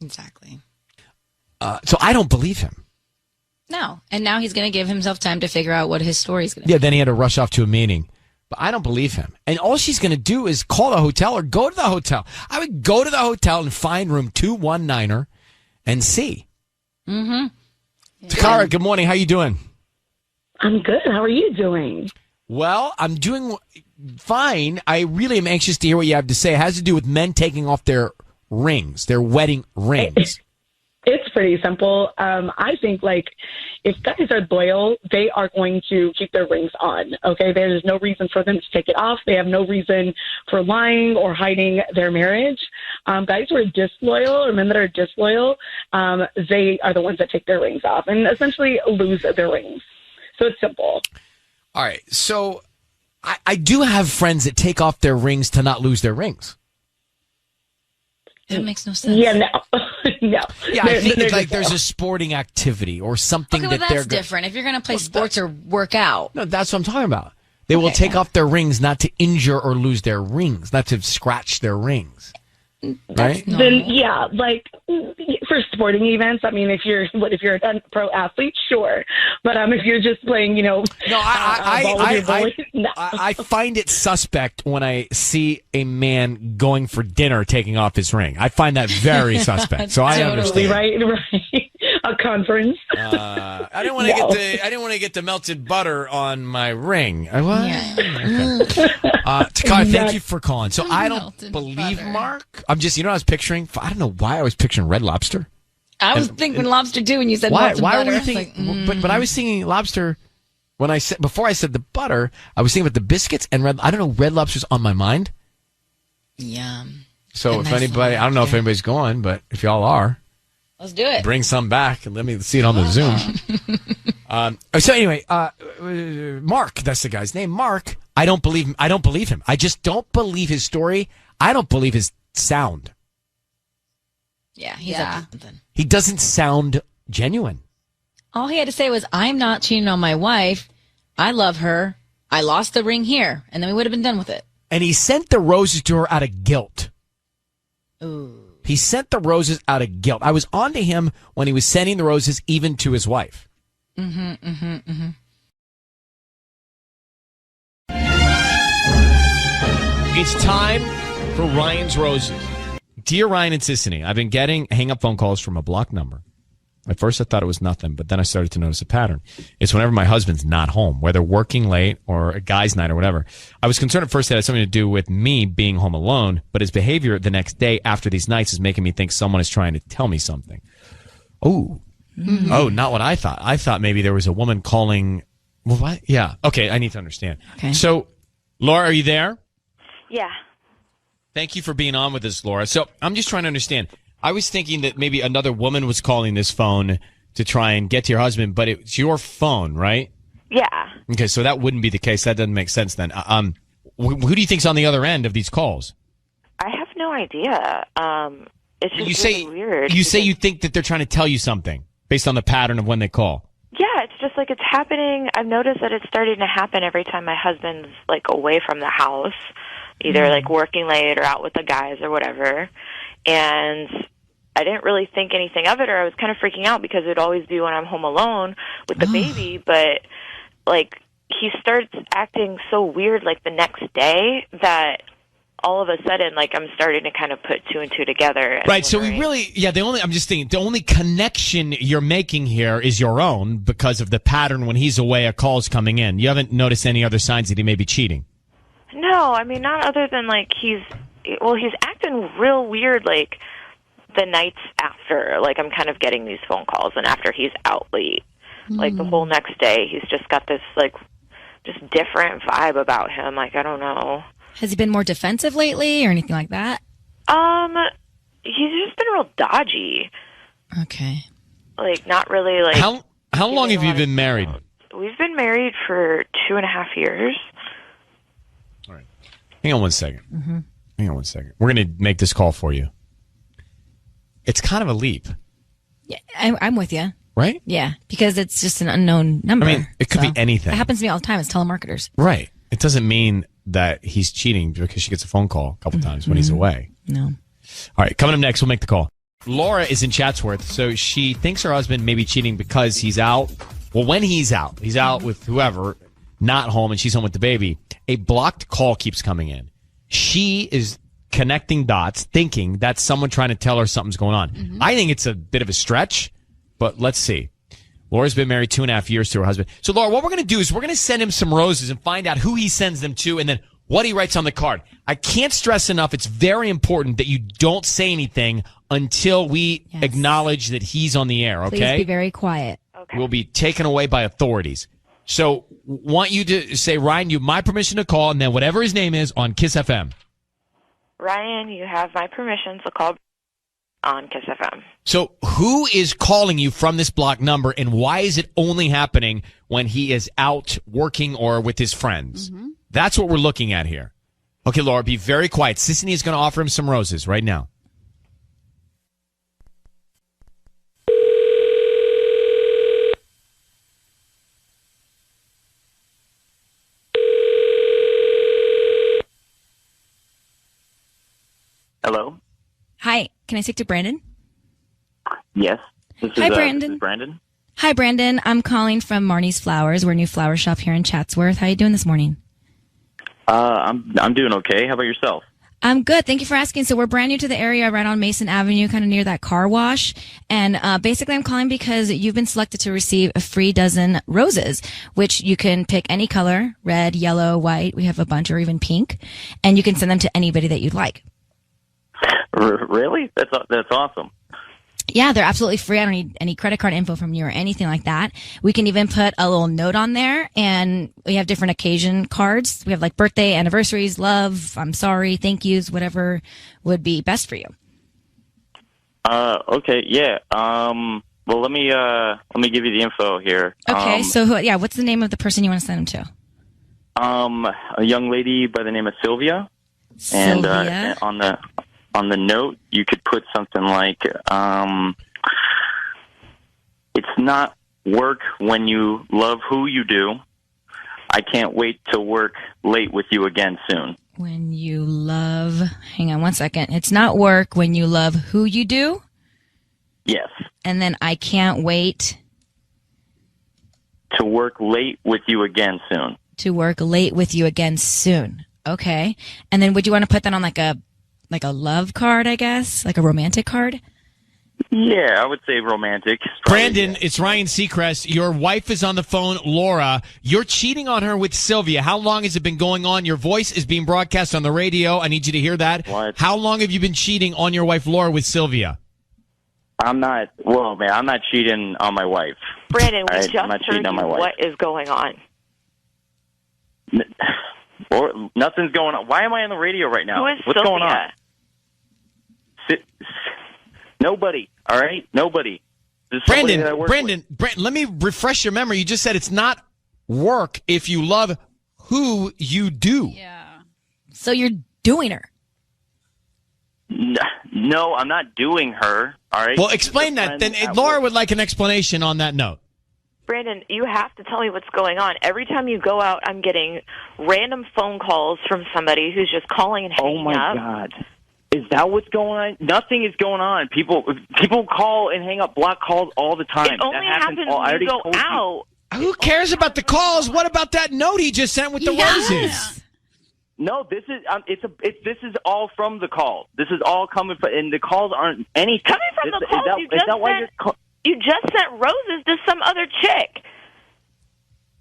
Exactly. So I don't believe him. No. And now he's going to give himself time to figure out what his story's going to be. Yeah, then he had to rush off to a meeting. But I don't believe him. And all she's going to do is call the hotel or go to the hotel. I would go to the hotel and find room 219er and see. Mm-hmm. Takara, good morning. How you doing? I'm good. How are you doing? Well, I'm doing fine. I really am anxious to hear what you have to say. It has to do with men taking off their rings, their wedding rings. It's pretty simple. I think, like, if guys are loyal, they are going to keep their rings on, okay? There's no reason for them to take it off. They have no reason for lying or hiding their marriage. Guys who are disloyal, or men that are disloyal, they are the ones that take their rings off and essentially lose their rings. So it's simple. All right. So I do have friends that take off their rings to not lose their rings. That makes no sense. Yeah, no. No. Yeah, I think like there's a sporting activity or something Okay, well, that they're that's different. If you're going to play sports or work out. No, that's what I'm talking about. They will take off their rings not to injure or lose their rings, not to scratch their rings. Right? Then, yeah, like for sporting events. I mean, if you're a pro athlete, sure. But if you're just playing, no, I I find it suspect when I see a man going for dinner taking off his ring. I find that very suspect. So I understand. Right. A conference. I didn't want to get the melted butter on my ring. What? Yeah. Okay. Takar, thank you for calling. So I don't believe butter. Mark. I'm just, I was picturing. I don't know why I was picturing Red Lobster. I was thinking lobster too when you said why? melted Why butter. were you thinking? But I was thinking lobster when before I said the butter. I was thinking about the biscuits and red. I don't know. Red Lobster's on my mind. Yum. So if anybody, I don't know if anybody's going, but if y'all are. Let's do it. Bring some back and let me see it on the Zoom. So anyway, Mark, that's the guy's name. Mark, I don't believe him. I just don't believe his story. I don't believe his sound. Yeah, he's up to something. He doesn't sound genuine. All he had to say was, I'm not cheating on my wife. I love her. I lost the ring here. And then we would have been done with it. And he sent the roses to her out of guilt. Ooh. He sent the roses out of guilt. I was on to him when he was sending the roses even to his wife. It's time for Ryan's Roses. Dear Ryan and Sissany, I've been getting hang-up phone calls from a blocked number. At first, I thought it was nothing, but then I started to notice a pattern. It's whenever my husband's not home, whether working late or a guy's night or whatever. I was concerned at first that it had something to do with me being home alone, but his behavior the next day after these nights is making me think someone is trying to tell me something. Oh, not what I thought. I thought maybe there was a woman calling. Well, what? Yeah. Okay, I need to understand. Okay. So, Laura, are you there? Yeah. Thank you for being on with us, Laura. So I'm just trying to understand. I was thinking that maybe another woman was calling this phone to try and get to your husband, but it's your phone, right? Yeah. Okay, so that wouldn't be the case. That doesn't make sense then. Who do you think's on the other end of these calls? I have no idea. It's just really weird. You say you think that they're trying to tell you something based on the pattern of when they call. Yeah, it's just like it's happening. I've noticed that it's starting to happen every time my husband's like away from the house, either like working late or out with the guys or whatever. And I didn't really think anything of it, or I was kind of freaking out because it'd always be when I'm home alone with the baby. But like he starts acting so weird like the next day that all of a sudden, like, I'm starting to kind of put two and two together. Right. So we really, I'm just thinking the only connection you're making here is your own because of the pattern when he's away, a call's coming in. You haven't noticed any other signs that he may be cheating? No, I mean, not other than, like, he's acting real weird, like, the nights after. Like, I'm kind of getting these phone calls, and after he's out late. Like, the whole next day, he's just got this, like, just different vibe about him. Like, I don't know. Has he been more defensive lately or anything like that? He's just been real dodgy. Okay. Like, not really, like... How long have you been married? We've been married for 2.5 years. All right. Hang on one second. Hang on one second. We're going to make this call for you. It's kind of a leap. Yeah, I'm with you. Right? Yeah, because it's just an unknown number. I mean, it could be anything. That happens to me all the time. It's telemarketers. Right. It doesn't mean that he's cheating because she gets a phone call a couple times when he's away. No. All right, coming up next, we'll make the call. Laura is in Chatsworth, so she thinks her husband may be cheating because he's out. Well, when he's out with whoever, not home, and she's home with the baby. A blocked call keeps coming in. She is connecting dots, thinking that's someone trying to tell her something's going on. I think it's a bit of a stretch, but let's see. Laura's been married 2.5 years to her husband. So, Laura, what we're going to do is we're going to send him some roses and find out who he sends them to and then what he writes on the card. I can't stress enough, it's very important that you don't say anything until we Yes. acknowledge that he's on the air, Please okay? be very quiet. Okay. Will be taken away by authorities. So want you to say, Ryan, you have my permission to call, and then whatever his name is on Kiss FM. Ryan, you have my permission to call on Kiss FM. So who is calling you from this block number, and why is it only happening when he is out working or with his friends? That's what we're looking at here. Okay, Laura, be very quiet. Sissany is going to offer him some roses right now. Hello? Hi, can I speak to Brandon? Yes. Hi, Brandon. This is Brandon. Hi, Brandon. I'm calling from Marnie's Flowers. We're a new flower shop here in Chatsworth. How you doing this morning? I'm doing okay. How about yourself? I'm good. Thank you for asking. So we're brand new to the area right on Mason Avenue, kind of near that car wash. And basically I'm calling because you've been selected to receive a free dozen roses, which you can pick any color, red, yellow, white. We have a bunch, or even pink. And you can send them to anybody that you'd like. Really? That's awesome. Yeah, they're absolutely free. I don't need any credit card info from you or anything like that. We can even put a little note on there, and we have different occasion cards. We have like birthday, anniversaries, love, I'm sorry, thank yous, whatever would be best for you. Okay, yeah. Well, let me give you the info here. Okay, what's the name of the person you want to send them to? A young lady by the name of Sylvia. Sylvia. And on the note, you could put something like, it's not work when you love who you do. I can't wait to work late with you again soon. When you love, hang on one second. It's not work when you love who you do. Yes. And then I can't wait to work late with you again soon. To work late with you again soon. Okay. And then would you want to put that on like a love card, I guess? Like a romantic card? Yeah, I would say romantic. Brandon, it's Ryan Seacrest. Your wife is on the phone, Laura. You're cheating on her with Sylvia. How long has it been going on? Your voice is being broadcast on the radio. I need you to hear that. What? How long have you been cheating on your wife, Laura, with Sylvia? I'm not cheating on my wife. Brandon, we All right? just I'm not cheating heard on my you. wife. What is going on? Or nothing's going on. Why am I on the radio right now? Who is What's Sylvia? going on? Nobody. All right, nobody. Brandon, let me refresh your memory. You just said it's not work if you love who you do. Yeah. So you're doing her. No, I'm not doing her. All right. Well, explain that. Then Laura would like an explanation on that note. Brandon, you have to tell me what's going on. Every time you go out, I'm getting random phone calls from somebody who's just calling and hanging up. Oh, my God. Is that what's going on? Nothing is going on. People call and hang up block calls all the time. It only happens when you go out. Who cares about the calls? What about that note he just sent with the roses? No, this is this is all from the call. This is all coming from, and the calls aren't anything. Coming from the calls, you just sent roses to some other chick.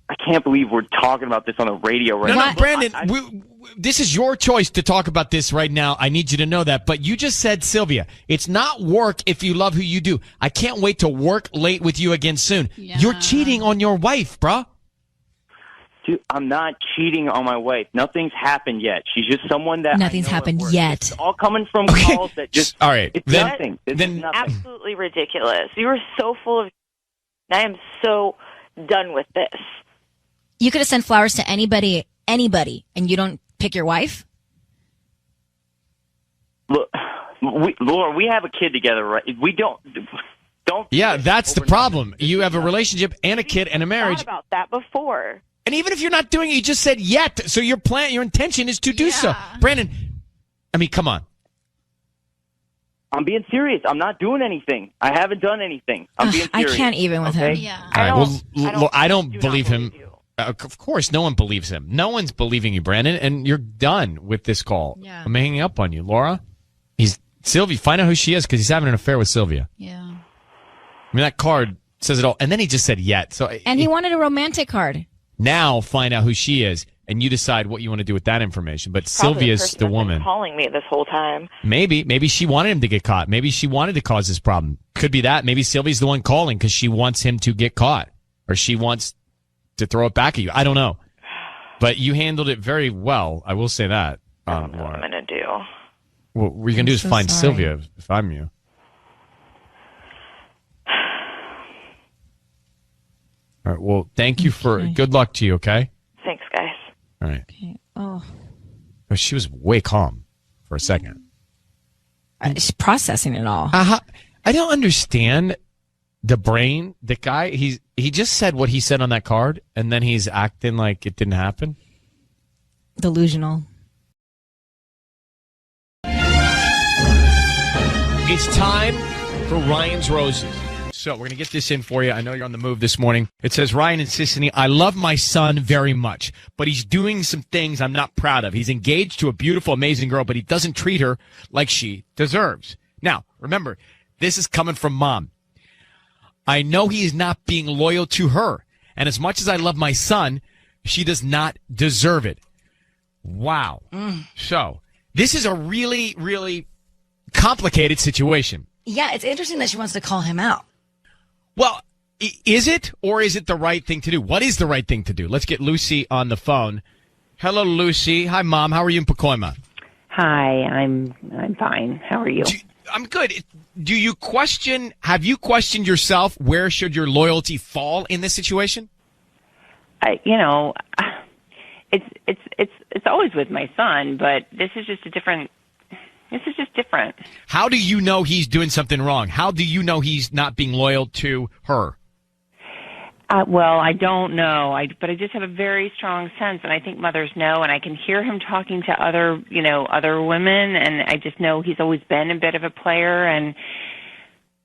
I can't believe we're talking about this on the radio right now. No, Brandon, this is your choice to talk about this right now. I need you to know that. But you just said, Sylvia, it's not work if you love who you do. I can't wait to work late with you again soon. Yeah. You're cheating on your wife, bruh. Dude, I'm not cheating on my wife. Nothing's happened yet. She's just someone that nothing's happened yet. It's all coming from calls that just. All right, it's then, nothing. Then absolutely ridiculous. You are so full of. I am so done with this. You could have sent flowers to anybody, and you don't pick your wife? Look, Laura, we have a kid together, right? We don't. Yeah, that's the problem. You have a relationship and a kid and a marriage. I've thought about that before. And even if you're not doing it, you just said yet. So your intention is to do so. Brandon, I mean, come on. I'm being serious. I'm not doing anything. I haven't done anything. I'm being serious. I can't even with him. Yeah. All right, I don't believe him. Of course, no one believes him. No one's believing you, Brandon, and you're done with this call. Yeah. I'm hanging up on you. Laura, Sylvia, find out who she is because he's having an affair with Sylvia. Yeah. I mean, that card says it all. And then he just said yet. And he wanted a romantic card. Now find out who she is. and you decide what you want to do with that information. But Probably Sylvia's person the that's been woman. calling me this whole time. Maybe she wanted him to get caught. Maybe she wanted to cause this problem. Could be that. Maybe Sylvia's the one calling because she wants him to get caught, or she wants to throw it back at you. I don't know. But you handled it very well. I will say that. I don't know what I'm going to do. What we're going to do is find Sylvia if I'm you. All right. Well, thank you for good luck to you. Okay. Thanks, guys. All right. Okay. Oh. But she was way calm for a second. She's processing it all. I don't understand the brain. The guy, he just said what he said on that card, and then he's acting like it didn't happen. Delusional. It's time for Ryan's Roses. So we're going to get this in for you. I know you're on the move this morning. It says, Ryan and Sissany, I love my son very much, but he's doing some things I'm not proud of. He's engaged to a beautiful, amazing girl, but he doesn't treat her like she deserves. Now, remember, this is coming from mom. I know he is not being loyal to her. And as much as I love my son, she does not deserve it. Wow. So this is a really, really complicated situation. Yeah, it's interesting that she wants to call him out. Well, is it, or is it the right thing to do? What is the right thing to do? Let's get Lucy on the phone. Hello, Lucy. Hi, Mom. How are you in Pacoima? Hi, I'm fine. How are you? I'm good. Do you have you questioned yourself, where should your loyalty fall in this situation? It's always with my son, but this is just different. How do you know he's doing something wrong? How do you know he's not being loyal to her? Well, I don't know, but I just have a very strong sense, and I think mothers know, and I can hear him talking to other women, and I just know he's always been a bit of a player, and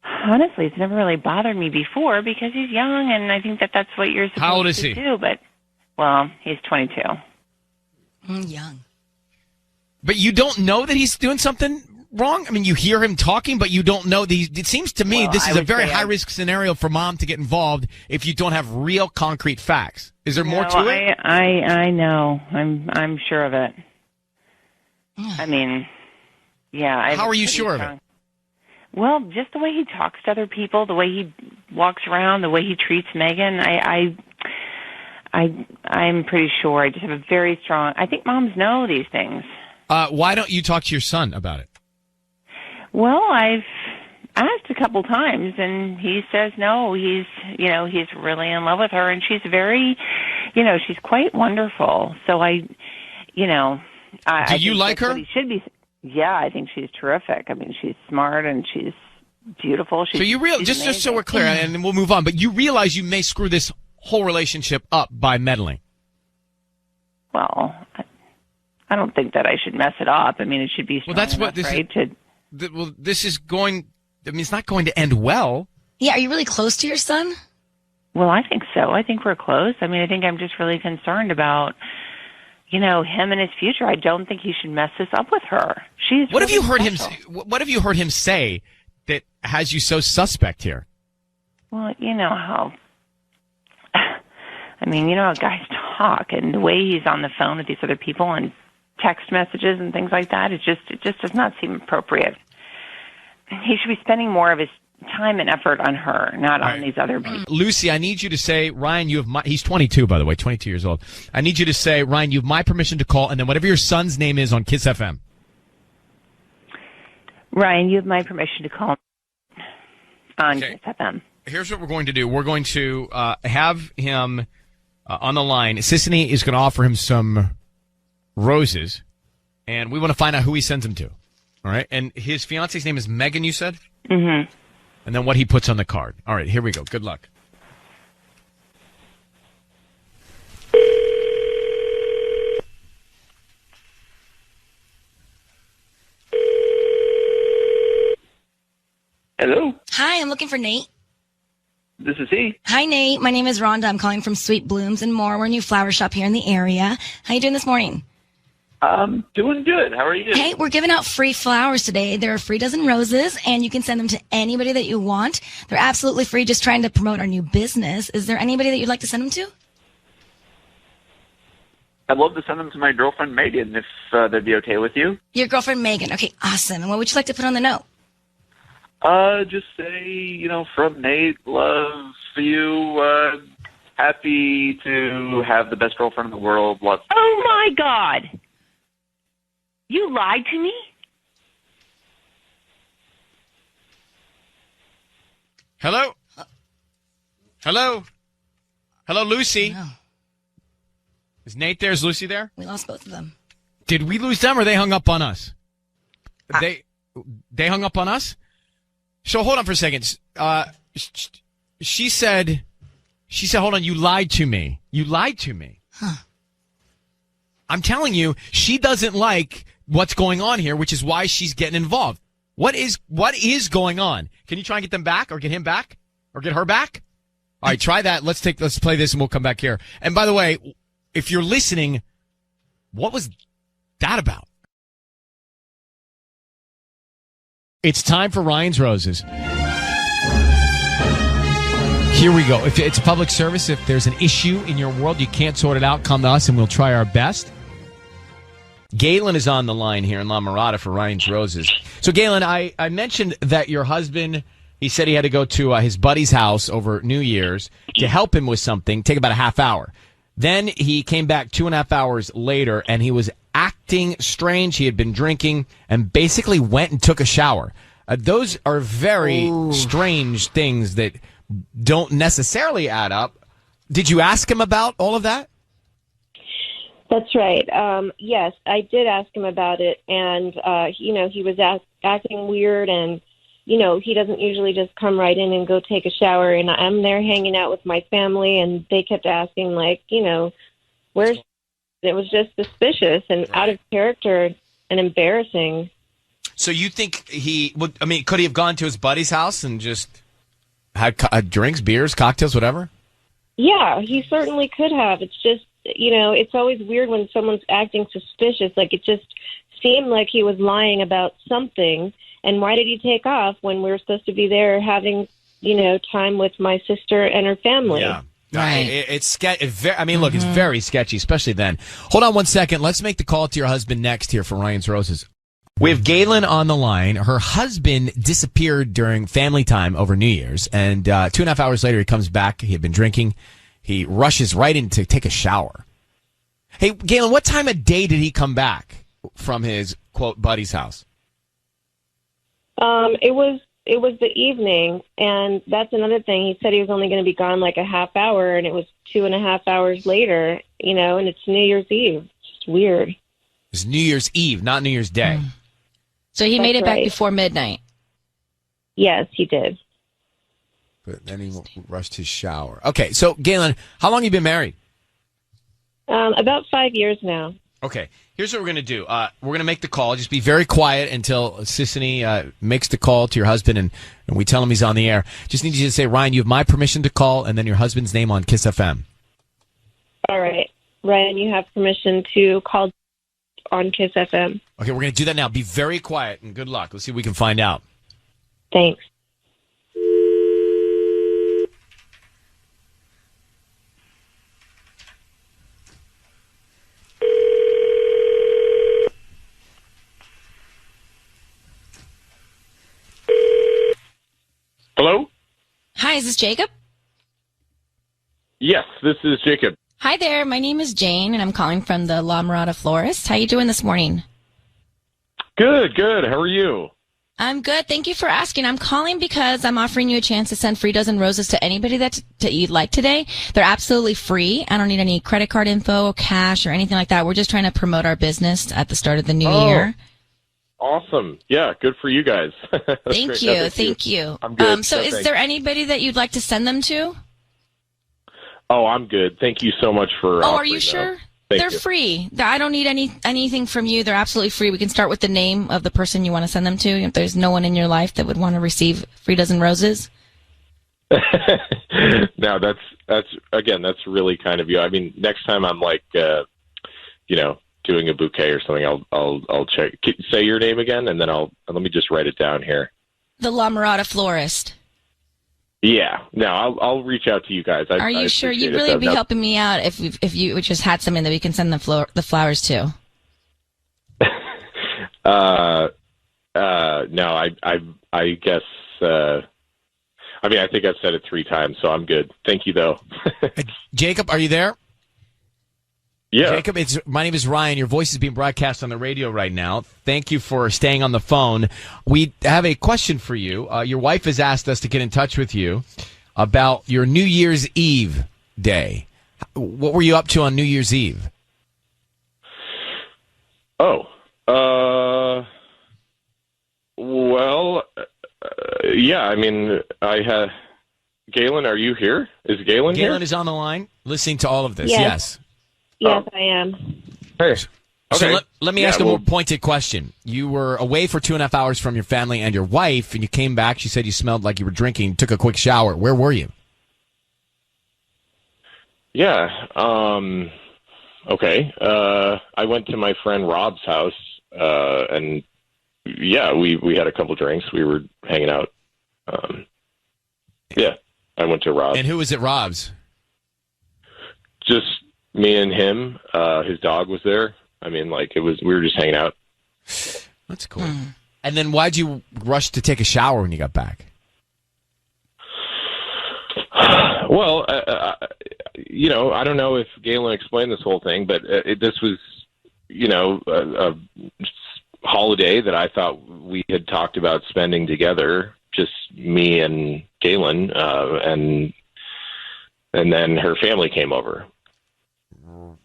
honestly, it's never really bothered me before because he's young, and I think that's what you're supposed How old is to he? do, but, well, he's 22. Young. But you don't know that he's doing something wrong? I mean, you hear him talking, but you don't know it seems to me this is a very high-risk scenario for mom to get involved if you don't have real concrete facts. Is there more to it? I know. I'm sure of it. I mean, yeah. How are you sure of it? Well, just the way he talks to other people, the way he walks around, the way he treats Megan. I'm pretty sure. I just have a very strong. I think moms know these things. Why don't you talk to your son about it? Well, I've asked a couple times, and he says no. He's really in love with her, and she's very, she's quite wonderful. So I do you like her? He should be. Yeah, I think she's terrific. I mean, she's smart and she's beautiful. So you just so we're clear, and we'll move on. But you realize you may screw this whole relationship up by meddling. Well, I don't think that I should mess it up. I mean, it should be strong that's what this right? this is going. I mean, it's not going to end well. Yeah, are you really close to your son? Well, I think so. I think we're close. I mean, I think I'm just really concerned about, him and his future. I don't think he should mess this up with her. She's. What really have you heard special. What have you heard him say that has you so suspect here? Well, you know how. I mean, how guys talk, and the way he's on the phone with these other people and text messages and things like that. It just does not seem appropriate. He should be spending more of his time and effort on her, not on these other people. Lucy, I need you to say, Ryan, he's 22, by the way, 22 years old. I need you to say, Ryan, you have my permission to call, and then whatever your son's name is on Kiss FM. Ryan, you have my permission to call on Kiss FM. Here's what we're going to do. We're going to have him on the line. Sissany is going to offer him some roses, and we want to find out who he sends them to. All right? And his fiance's name is Megan, you said? Mm-hmm. And then what he puts on the card. All right, here we go. Good luck. Hello? Hi, I'm looking for Nate. This is he. Hi, Nate. My name is Rhonda. I'm calling from Sweet Blooms and More. We're a new flower shop here in the area. How you doing this morning? Doing good. How are you? Hey, we're giving out free flowers today. They're a free dozen roses, and you can send them to anybody that you want. They're absolutely free, just trying to promote our new business. Is there anybody that you'd like to send them to? I'd love to send them to my girlfriend Megan if that'd be okay with you. Your girlfriend Megan. Okay, awesome. And what would you like to put on the note? Just say, from Nate, love for you. Happy to have the best girlfriend in the world. Love. Oh my God! You lied to me? Hello? Hello? Hello, Lucy? No. Is Nate there? Is Lucy there? We lost both of them. Did we lose them or they hung up on us? They hung up on us? So hold on for a second. She said, hold on, you lied to me. You lied to me. Huh. I'm telling you, she doesn't like what's going on here, which is why she's getting involved. What is going on? Can you try and get them back or get him back or get her back? All right, try that. Let's play this and we'll come back here. And by the way, if you're listening, what was that about? It's time for Ryan's Roses. Here we go. If it's public service, if there's an issue in your world, you can't sort it out, come to us and we'll try our best. Galen is on the line here in La Mirada for Ryan's Roses. So, Galen, I mentioned that your husband, he said he had to go to his buddy's house over New Year's to help him with something, take about a half hour. Then he came back 2.5 hours later, and he was acting strange. He had been drinking and basically went and took a shower. Those are very strange things that don't necessarily add up. Did you ask him about all of that? That's right. Yes, I did ask him about it, and he was acting weird, and he doesn't usually just come right in and go take a shower. And I'm there hanging out with my family, and they kept asking, where's? It was just suspicious and out of character and embarrassing. So you think could he have gone to his buddy's house and just had drinks, beers, cocktails, whatever? Yeah, he certainly could have. It's just, it's always weird when someone's acting suspicious. Like, it just seemed like he was lying about something. And why did he take off when we were supposed to be there having, time with my sister and her family? Yeah. Right. It's sketchy. Look, it's very sketchy, especially then. Hold on one second. Let's make the call to your husband next here for Ryan's Roses. We have Galen on the line. Her husband disappeared during family time over New Year's, and 2.5 hours later, he comes back. He had been drinking. He rushes right in to take a shower. Hey, Galen, what time of day did he come back from his, quote, buddy's house? It was the evening, and that's another thing. He said he was only going to be gone like a half hour, and it was 2.5 hours later, and it's New Year's Eve. It's just weird. It's New Year's Eve, not New Year's Day. So he made it back before midnight? Yes, he did. But then he rushed his shower. Okay, so Galen, how long have you been married? About 5 years now. Okay, here's what we're going to do. We're going to make the call. Just be very quiet until Sissany makes the call to your husband, and we tell him he's on the air. Just need you to say, Ryan, you have my permission to call, and then your husband's name on Kiss FM. All right. Ryan, you have permission to call on Kiss FM. Okay, we're going to do that now. Be very quiet, and good luck. Let's see if we can find out. Thanks. Hello? Hi, is this Jacob? Yes, this is Jacob. Hi there, my name is Jane, and I'm calling from the La Mirada Florist. How you doing this morning? Good. How are you? I'm good. Thank you for asking. I'm calling because I'm offering you a chance to send free dozen roses to anybody that you'd like today. They're absolutely free. I don't need any credit card info, cash, or anything like that. We're just trying to promote our business at the start of the new year. Awesome. Yeah, good for you guys. Thank you. I'm good. So is there anybody that you'd like to send them to? Oh, I'm good. Thank you so much for are you sure? They're free. I don't need anything from you. They're absolutely free. We can start with the name of the person you want to send them to. If there's no one in your life that would want to receive free dozen roses. No, that's really kind of you. I mean, next time I'm doing a bouquet or something, I'll check. Say your name again, and then let me just write it down here. The La Mirada Florist. Yeah, no, I'll reach out to you guys. Are you sure? You'd really be helping me out if you just had something that we can send the flowers to. No, I guess. I mean, I think I've said it 3 times, so I'm good. Thank you, though. Jacob, are you there? Yeah. Jacob, my name is Ryan. Your voice is being broadcast on the radio right now. Thank you for staying on the phone. We have a question for you. Your wife has asked us to get in touch with you about your New Year's Eve day. What were you up to on New Year's Eve? Well, yeah, I mean, I had... Galen, are you here? Is Galen here? Galen is on the line, listening to all of this, yes. Yes, I am. Hey. Okay. So let me ask a more pointed question. You were away for 2.5 hours from your family and your wife, and you came back. She said you smelled like you were drinking, took a quick shower. Where were you? Yeah. Okay. I went to my friend Rob's house, and yeah, we had a couple drinks. We were hanging out. Yeah, I went to Rob's. And who was at Rob's? Just me and him. His dog was there. I mean, like, we were just hanging out. That's cool. And then why'd you rush to take a shower when you got back? Well, I don't know if Galen explained this whole thing, but this was, a holiday that I thought we had talked about spending together, just me and Galen, and then her family came over.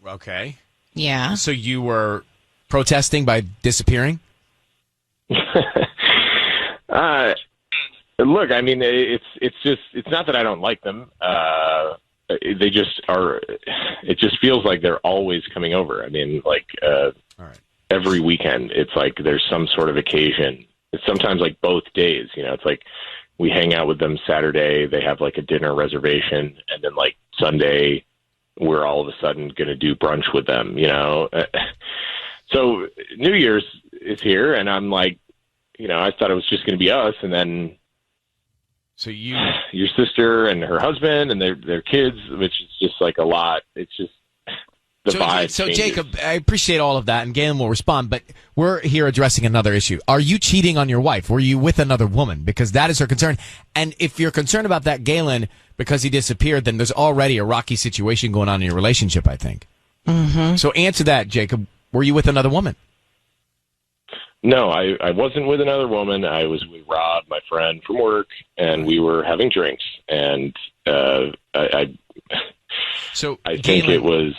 Okay. Yeah. So you were protesting by disappearing? Look, I mean, it's not that I don't like them. They just are. It just feels like they're always coming over. I mean, like, all right. Every weekend, it's like there's some sort of occasion. It's sometimes like both days. It's like we hang out with them Saturday. They have like a dinner reservation, and then like Sunday, we're all of a sudden going to do brunch with them. So New Year's is here, and I'm like, I thought it was just going to be us, and then. So your sister and her husband and their kids, which is just like a lot. It's just the vibe. So changes. Jacob, I appreciate all of that, and Galen will respond. But we're here addressing another issue. Are you cheating on your wife? Were you with another woman? Because that is her concern. And if you're concerned about that, Galen, because he disappeared, then there's already a rocky situation going on in your relationship, I think. Mm-hmm. So answer that, Jacob. Were you with another woman? No, I wasn't with another woman. I was with Rob, my friend from work, and we were having drinks. And I think it was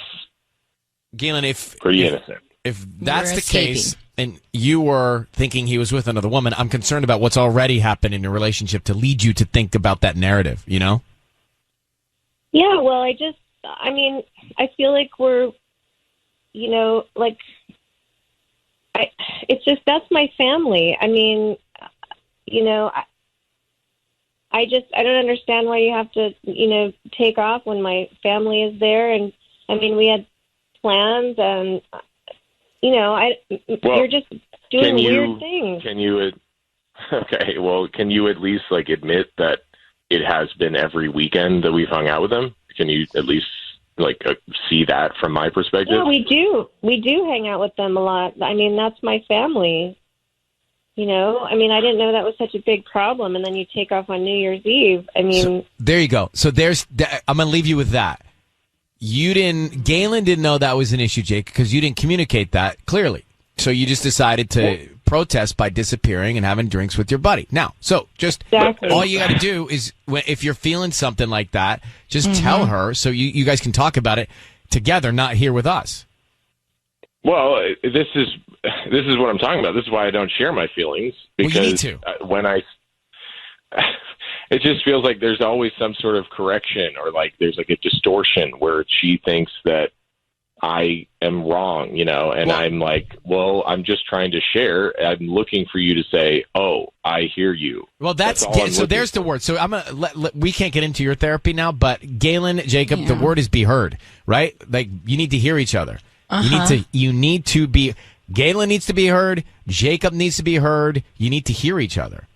Galen, pretty innocent. If that's the case, and you were thinking he was with another woman, I'm concerned about what's already happened in your relationship to lead you to think about that narrative. Yeah. Well, I feel like we're, it's just, that's my family. I mean, I don't understand why you have to, take off when my family is there. And I mean, we had plans and, you're just doing weird things. Can you at least like admit that it has been every weekend that we've hung out with them? Can you at least see that from my perspective? Yeah, we do. We do hang out with them a lot. I mean, that's my family. I didn't know that was such a big problem. And then you take off on New Year's Eve. So, there you go. So I'm going to leave you with that. Galen didn't know that was an issue, Jake, because you didn't communicate that clearly. So you just decided to protest by disappearing and having drinks with your buddy. Now, all you got to do is, if you're feeling something like that, just tell her so you guys can talk about it together, not here with us. Well, this is what I'm talking about. This is why I don't share my feelings, because you need to. It just feels like there's always some sort of correction, or like there's like a distortion where she thinks that I am wrong, and I'm like, well, I'm just trying to share. I'm looking for you to say, oh, I hear you. Well, there's the word. So I'm gonna we can't get into your therapy now, but Galen, Jacob, the word is be heard, right? Like, you need to hear each other. You need to be. Galen needs to be heard. Jacob needs to be heard. You need to hear each other.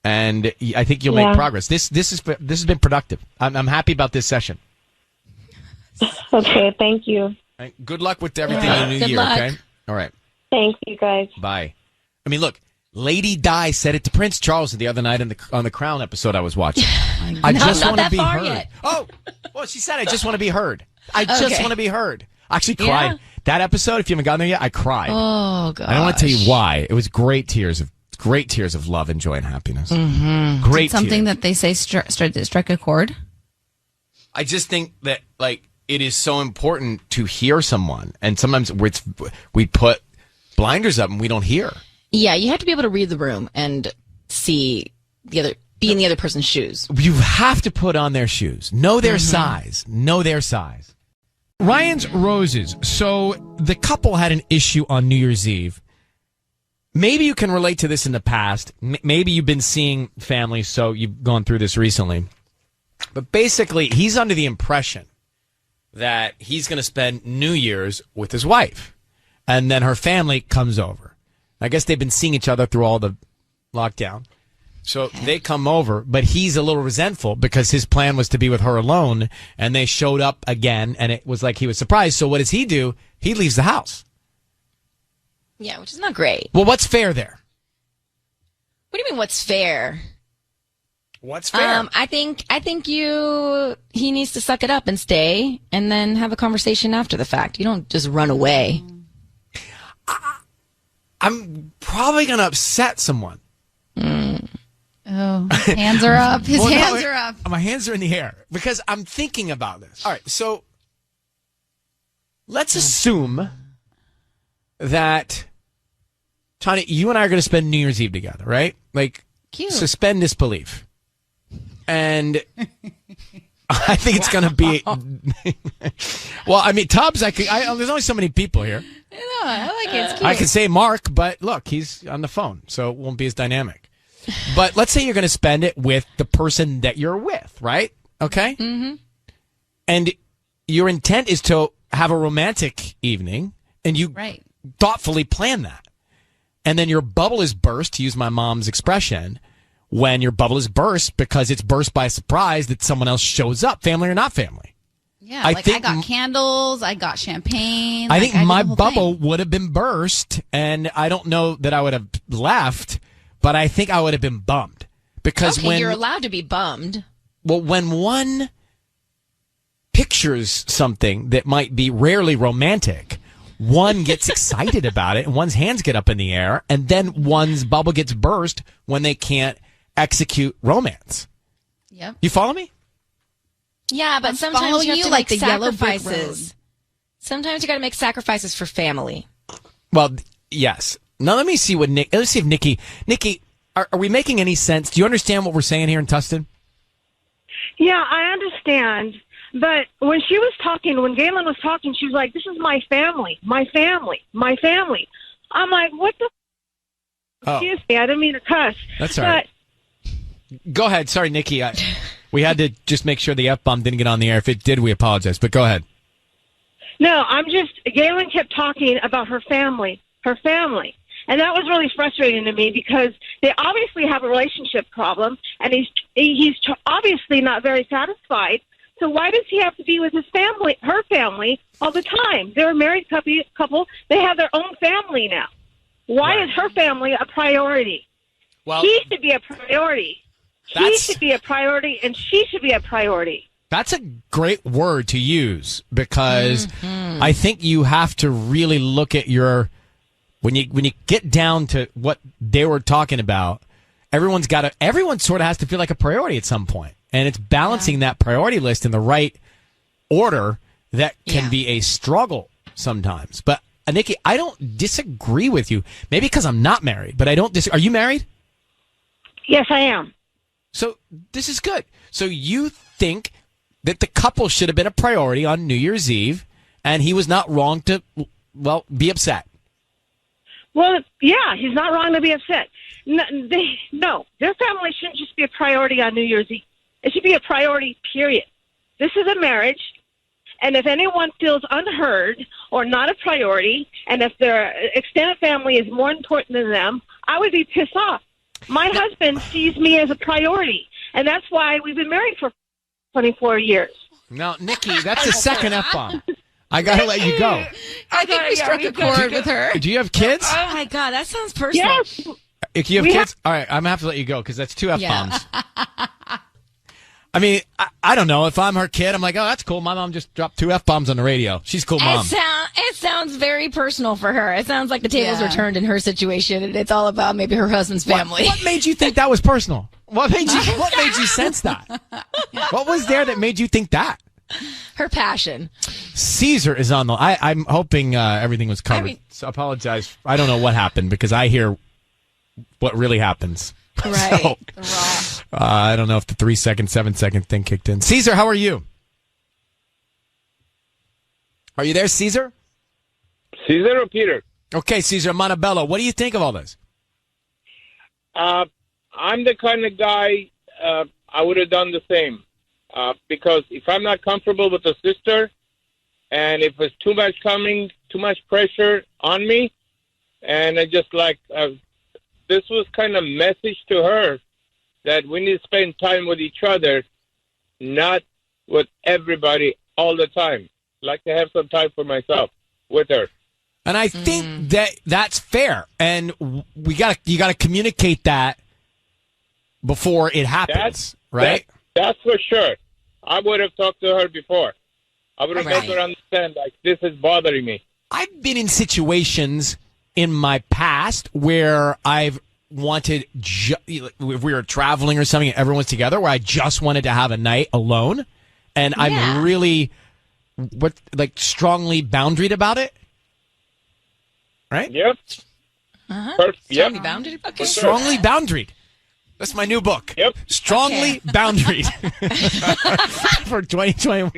and I think you'll make progress. This has been productive. I'm happy about this session. Okay, thank you. Right, good luck with everything in the new Good year. luck. Okay. All right. Thank you, guys. Bye. I mean, look, Lady Di said it to Prince Charles the other night on the Crown episode I was watching. I just want to be heard. Yet. Oh, well, she said I just want to be heard. I just want to be heard. I actually cried. Yeah. That episode, if you haven't gotten there yet, I cried. Oh, God. I don't want to tell you why. It was great tears of love and joy and happiness. Mm-hmm. Great Something tears. that they say strike a chord. I just think that it is so important to hear someone, and sometimes we put blinders up and we don't hear. Yeah, you have to be able to read the room and be in the other person's shoes. You have to put on their shoes. Know their size. Know their size. Ryan's Roses. So the couple had an issue on New Year's Eve. Maybe you can relate to this in the past. Maybe you've been seeing families, so you've gone through this recently. But basically, he's under the impression that he's going to spend New Year's with his wife. And then her family comes over. I guess they've been seeing each other through all the lockdown. So they come over, but he's a little resentful because his plan was to be with her alone, and they showed up again, and it was like he was surprised. So what does he do? He leaves the house. Yeah, which is not great. Well, what's fair there? What do you mean, what's fair? What's fair? I think he needs to suck it up and stay, and then have a conversation after the fact. You don't just run away. I'm probably going to upset someone. Oh, hands are up. His hands are up. My hands are in the air because I'm thinking about this. All right, so let's assume that, Tanya, you and I are going to spend New Year's Eve together, right? Cute. Suspend disbelief. And I think it's going to be... Well, I mean, Tubbs, there's only so many people here. I like it. It's cute. I could say Mark, but look, he's on the phone, so it won't be as dynamic. But let's say you're going to spend it with the person that you're with, right? Okay? Mm-hmm. And your intent is to have a romantic evening, and you thoughtfully plan that. And then your bubble is burst, to use my mom's expression, when your bubble is burst because it's burst by surprise that someone else shows up, family or not family. Yeah, I got candles, I got champagne. I think my bubble would have been burst, and I don't know that I would have left, but I think I would have been bummed. Because Okay, you're allowed to be bummed. Well, when one pictures something that might be rarely romantic, one gets excited about it, and one's hands get up in the air, and then one's bubble gets burst when they can't execute romance. Yep. You follow me? Yeah, but I'm sometimes following you have you to like make the yellow brick road. sacrifices. Sometimes you got to make sacrifices for family. Well, yes. Now let's see if Nikki, are we making any sense? Do you understand what we're saying here in Tustin? Yeah, I understand. But when Galen was talking, she was like, "This is my family, my family, my family." I'm like, "What the?" Excuse me, I didn't mean to cuss. That's all right. Go ahead. Sorry, Nikki. We had to just make sure the F-bomb didn't get on the air. If it did, we apologize. But go ahead. No, Galen kept talking about her family. And that was really frustrating to me because they obviously have a relationship problem, and he's obviously not very satisfied. So why does he have to be with her family all the time? They're a married couple. They have their own family now. Why is her family a priority? Well, he should be a priority. He should be a priority, and she should be a priority. That's a great word to use because I think you have to really look at when you get down to what they were talking about. Everyone sort of has to feel like a priority at some point, and it's balancing that priority list in the right order that can be a struggle sometimes. But Nikki, I don't disagree with you. Maybe because I'm not married, but I don't disagree. Are you married? Yes, I am. So this is good. So you think that the couple should have been a priority on New Year's Eve, and he was not wrong to, be upset. Well, yeah, he's not wrong to be upset. No, their family shouldn't just be a priority on New Year's Eve. It should be a priority, period. This is a marriage, and if anyone feels unheard or not a priority, and if their extended family is more important than them, I would be pissed off. My husband sees me as a priority, and that's why we've been married for 24 years. No, Nikki, that's the second F-bomb. I got to let you go. I think we struck a chord with her. Do you have kids? Oh my God, that sounds personal. Yes. If you have kids, all right, I'm going to have to let you go because that's 2 F-bombs. I mean, I don't know. If I'm her kid, I'm like, oh, that's cool. My mom just dropped 2 F-bombs on the radio. She's a cool mom. It sounds very personal for her. It sounds like the tables were turned in her situation, and it's all about maybe her husband's family. What made you think that was personal? What made you sense that? What was there that made you think that? Her passion. Caesar is on the. I'm hoping everything was covered. So I apologize. I don't know what happened because I hear what really happens. Right. So, I don't know if the 3-second, 7-second thing kicked in. Caesar, how are you? Are you there, Caesar? Caesar or Peter? Okay, Caesar Montebello. What do you think of all this? I'm the kind of guy I would have done the same. Because if I'm not comfortable with the sister, and if it's too much pressure on me, and I just like, this was kind of message to her that we need to spend time with each other, not with everybody all the time. Like to have some time for myself with her. And I think that's fair. And you got to communicate that before it happens, right? That's for sure. I would have talked to her before. I would have made her understand, like, this is bothering me. I've been in situations in my past where I've wanted, if we were traveling or something and everyone's together, where I just wanted to have a night alone. And I'm really, strongly boundaried about it. Right? Yep. Strongly boundaried? Okay. Strongly boundaried. That's my new book. Yep. Strongly boundaried for 2021.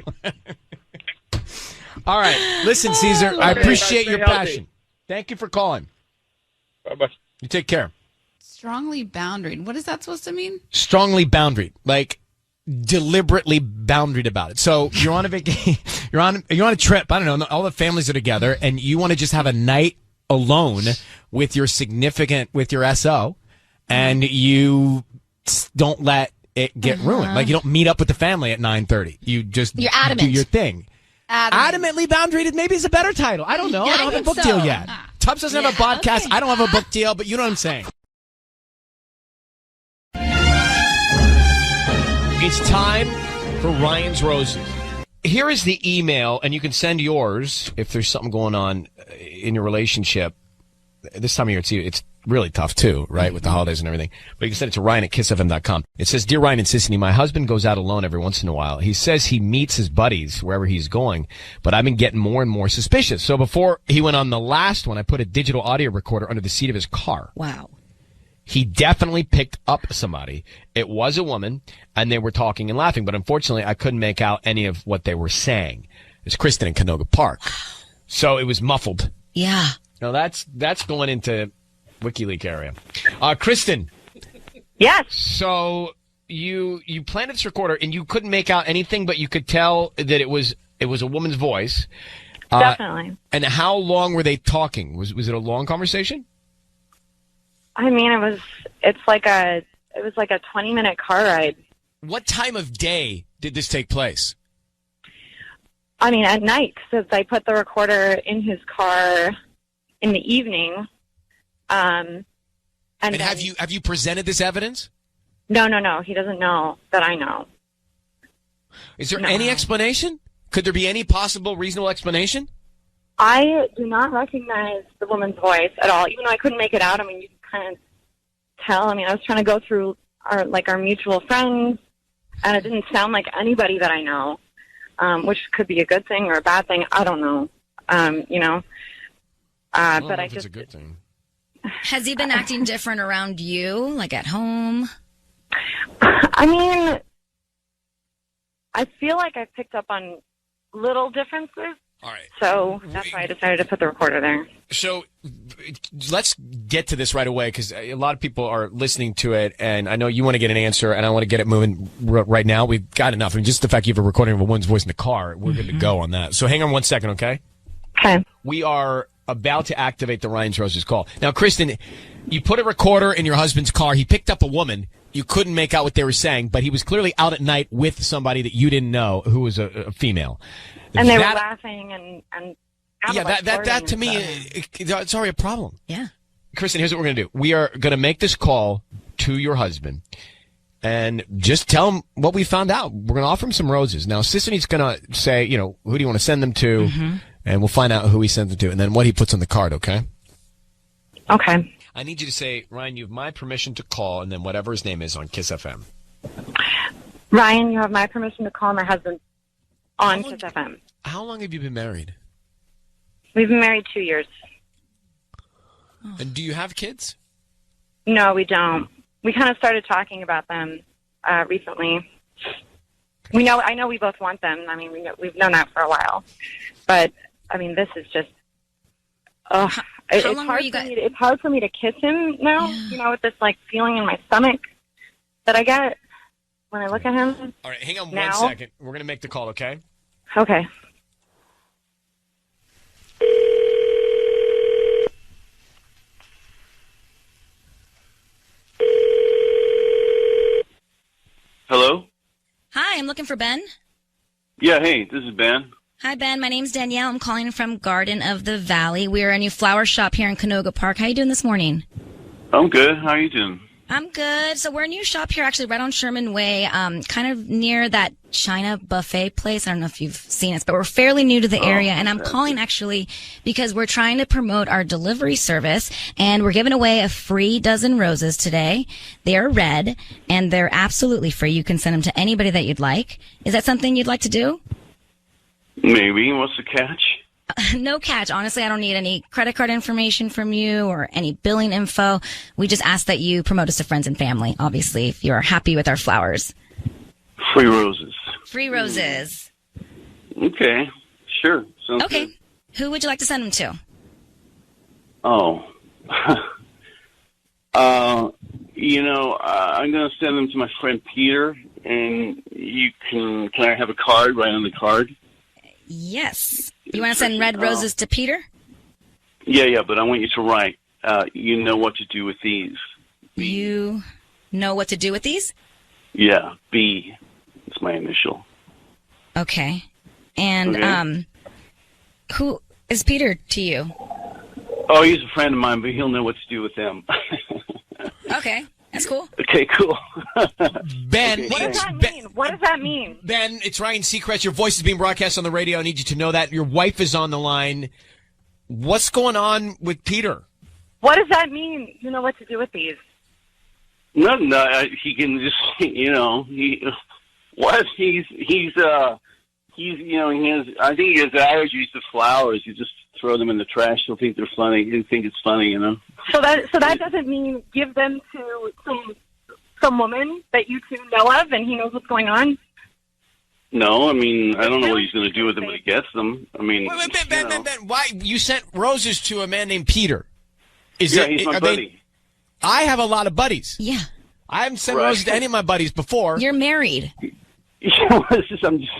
All right. Listen, Caesar, I appreciate your passion. Thank you for calling. Bye-bye. You take care. Strongly boundaried. What is that supposed to mean? Strongly boundaried. Like deliberately boundaried about it. So you're on a vacation, you're on a trip, I don't know, all the families are together and you want to just have a night alone with your SO. And you don't let it get ruined. Like you don't meet up with the family at 9:30. You just You're adamant. do your thing. Adamantly boundaried maybe is a better title. I don't know. Yeah, I don't have a book deal yet. Tubbs doesn't have a podcast. Okay. I don't have a book deal, but you know what I'm saying. It's time for Ryan's Roses. Here is the email, and you can send yours if there's something going on in your relationship. This time of year, it's really tough, too, right, with the holidays and everything. But you can send it to Ryan at KissFM.com. It says, Dear Ryan and Sissany, my husband goes out alone every once in a while. He says he meets his buddies wherever he's going, but I've been getting more and more suspicious. So before he went on the last one, I put a digital audio recorder under the seat of his car. Wow. He definitely picked up somebody. It was a woman, and they were talking and laughing, but unfortunately, I couldn't make out any of what they were saying. It's Kristen in Canoga Park. Wow. So it was muffled. Yeah. Now, that's going into WikiLeaks area. Kristen. Yes. So you planted this recorder, and you couldn't make out anything, but you could tell that it was a woman's voice. Definitely. And how long were they talking? Was it a long conversation? I mean, it was like a 20-minute car ride. What time of day did this take place? I mean, at night, since I put the recorder in his car in the evening. And have you presented this evidence? No. He doesn't know that I know. Is there any explanation? Could there be any possible reasonable explanation? I do not recognize the woman's voice at all, even though I couldn't make it out. I mean, you can kind of tell. I mean, I was trying to go through our mutual friends, and it didn't sound like anybody that I know, which could be a good thing or a bad thing. I don't know. But it's a good thing. Has he been acting different around you, like at home? I mean, I feel like I picked up on little differences. All right. So that's why I decided to put the recorder there. So let's get to this right away because a lot of people are listening to it, and I know you want to get an answer, and I want to get it moving right now. We've got enough. I mean, just the fact you have a recording of a woman's voice in the car, we're good to go on that. So hang on 1 second, okay? Okay. We are about to activate the Ryan's Roses call. Now, Kristen, You put a recorder in your husband's car. He picked up a woman. You couldn't make out what they were saying, but he was clearly out at night with somebody that you didn't know who was a female. And they were laughing and yeah, that to me, it's already a problem. Yeah. Kristen, here's what we're going to do. We are going to make this call to your husband and just tell him what we found out. We're going to offer him some roses. Now, Sissy's going to say, who do you want to send them to? Mm-hmm. And we'll find out who he sends them to and then what he puts on the card, okay? Okay. I need you to say, Ryan, you have my permission to call, and then whatever his name is on Kiss FM. Ryan, you have my permission to call my husband on Kiss FM. How long have you been married? We've been married 2 years. And do you have kids? No, we don't. We kind of started talking about them recently. I know we both want them. I mean, we've known that for a while. But, I mean, this is just... It's hard for me to kiss him now, with this, feeling in my stomach that I get when I look at him. All right, hang on 1 second. We're going to make the call, okay? Okay. Hello? Hi, I'm looking for Ben. Yeah, hey, this is Ben. Hi, Ben. My name's Danielle. I'm calling from Garden of the Valley. We're a new flower shop here in Canoga Park. How you doing this morning? I'm good. How are you doing? I'm good. So we're a new shop here, actually, right on Sherman Way, kind of near that China buffet place. I don't know if you've seen us, but we're fairly new to the area. And I'm calling, actually, because we're trying to promote our delivery service, and we're giving away a free dozen roses today. They're red, and they're absolutely free. You can send them to anybody that you'd like. Is that something you'd like to do? Maybe. What's the catch? No catch. Honestly, I don't need any credit card information from you or any billing info. We just ask that you promote us to friends and family, obviously, if you're happy with our flowers. Free roses. Free roses. Okay. Sure. Sounds okay. Good. Who would you like to send them to? Oh. I'm going to send them to my friend Peter, and can I have a card right on the card? Yes. You want to send red roses to Peter? Yeah, but I want you to write, you know what to do with these. You know what to do with these? Yeah, B. It's my initial. Okay. And, who is Peter to you? Oh, he's a friend of mine, but he'll know what to do with them. Okay. That's cool. Okay, cool. Ben, what does that mean? What does that mean? Ben, it's Ryan Seacrest. Your voice is being broadcast on the radio. I need you to know that. Your wife is on the line. What's going on with Peter? What does that mean? You know what to do with these? No, he can just, he's I think he has allergies to flowers. You just throw them in the trash. He'll think they're funny. He'll think it's funny, So that doesn't mean give them to some woman that you two know of and he knows what's going on? No, I mean, I don't know what he's going to do with them when he gets them. I mean, Ben, why you sent roses to a man named Peter? He's my buddy. I have a lot of buddies. Yeah. I haven't sent roses to any of my buddies before. You're married. I'm just,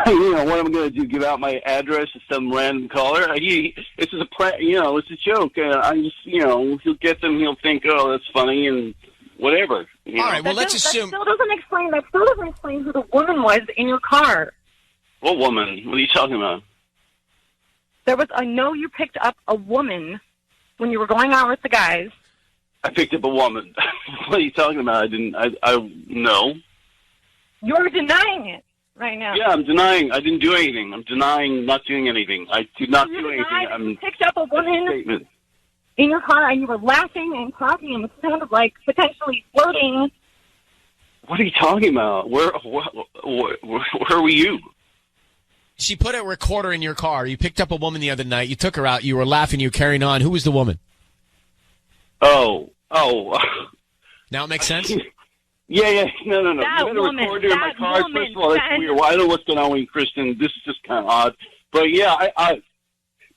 what am I going to do? Give out my address to some random caller? It's just it's a joke. I just, he'll get them. He'll think, oh, that's funny, and whatever. All right. Well, let's assume. That still doesn't explain who the woman was in your car. What woman? What are you talking about? I know you picked up a woman when you were going out with the guys. I picked up a woman. What are you talking about? No. You're denying it right now. Yeah, I'm denying. I didn't do anything. I'm denying not doing anything. I did not do anything. You picked up a woman in your car and you were laughing and talking and it sounded like potentially flirting. What are you talking about? Where were you? She put a recorder in your car. You picked up a woman the other night. You took her out. You were laughing. You were carrying on. Who was the woman? Oh. Now it makes sense? Yeah. No. That you had a woman, recorder in my car. Woman, First of all, that's weird. Well, I don't know what's going on with you, Kristen. This is just kind of odd. But yeah,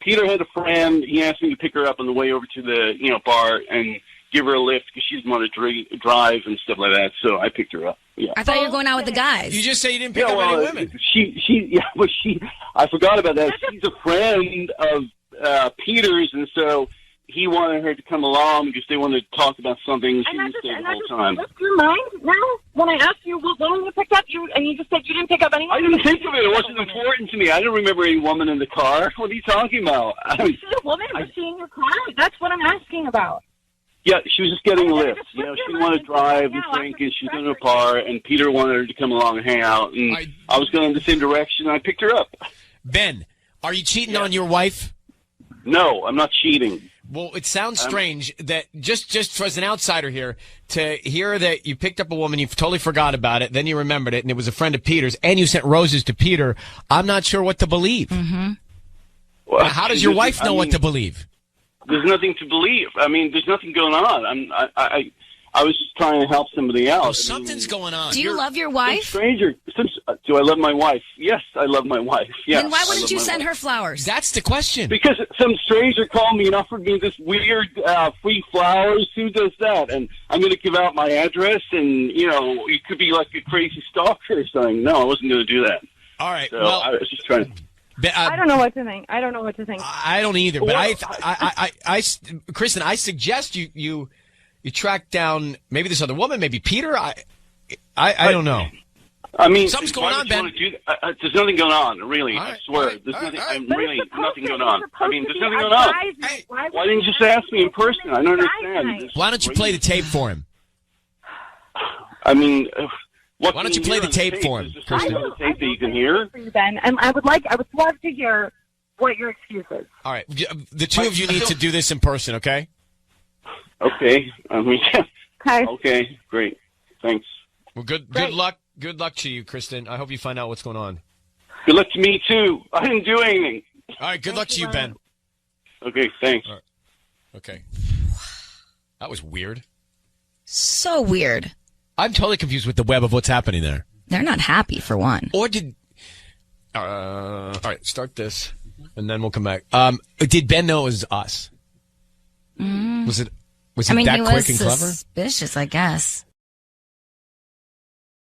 Peter had a friend. He asked me to pick her up on the way over to the bar and give her a lift because she didn't want to drive and stuff like that. So I picked her up. Yeah. I thought you were going out with the guys. You just say you didn't pick up any women. I forgot about that. She's a friend of Peter's, and so he wanted her to come along because they wanted to talk about something. She didn't stay the whole time. Slipped your mind now? When I asked you, well, when you picked up, you just said you didn't pick up anyone. I didn't think of it. It wasn't important to me. I didn't remember any woman in the car. What are you talking about? You see a woman? Was she in your car? That's what I'm asking about. Yeah, she was just getting a lift. You know, she wanted to drive and drink, and she's in her car, and Peter wanted her to come along and hang out. And I was going in the same direction, and I picked her up. Ben, are you cheating on your wife? No, I'm not cheating. Well, it sounds strange that just as an outsider here, to hear that you picked up a woman, you totally forgot about it, then you remembered it, and it was a friend of Peter's, and you sent roses to Peter. I'm not sure what to believe. Mm-hmm. Well, how does your wife know what to believe? There's nothing to believe. I mean, there's nothing going on. I was just trying to help somebody out. Oh, something's going on. Do you love your wife? Stranger. Do I love my wife? Yes, I love my wife. Yes, then why wouldn't you send her flowers? That's the question. Because some stranger called me and offered me this weird free flowers. Who does that? And I'm going to give out my address, and you could be like a crazy stalker or something. No, I wasn't going to do that. All right. So well, I was just trying to. I don't know what to think. I don't know what to think. I don't either. But Kristen, I suggest you track down maybe this other woman, maybe Peter. I don't know. I mean, something's going on, Ben. There's nothing going on, really. I swear. There's nothing. I'm really nothing going on. I mean, there's nothing going on. Hey, why didn't you just ask me in person? I don't understand. Why don't you play the tape for him? I mean. Why don't you play the tape for him? Kristen? The tape that you can hear? Ben, and I would love to hear what your excuse is. All right. The two of you need to do this in person, okay? Okay. Okay. Okay, great. Thanks. Well, good luck. Good luck to you, Kristen. I hope you find out what's going on. Good luck to me, too. I didn't do anything. All right. Good luck to you, Ben. Okay, thanks. All right. Okay. That was weird. So weird. I'm totally confused with the web of what's happening there. They're not happy, for one. Or did... all right, start this, and then we'll come back. Did Ben know it was us? Was it that quick and clever? Suspicious, I guess.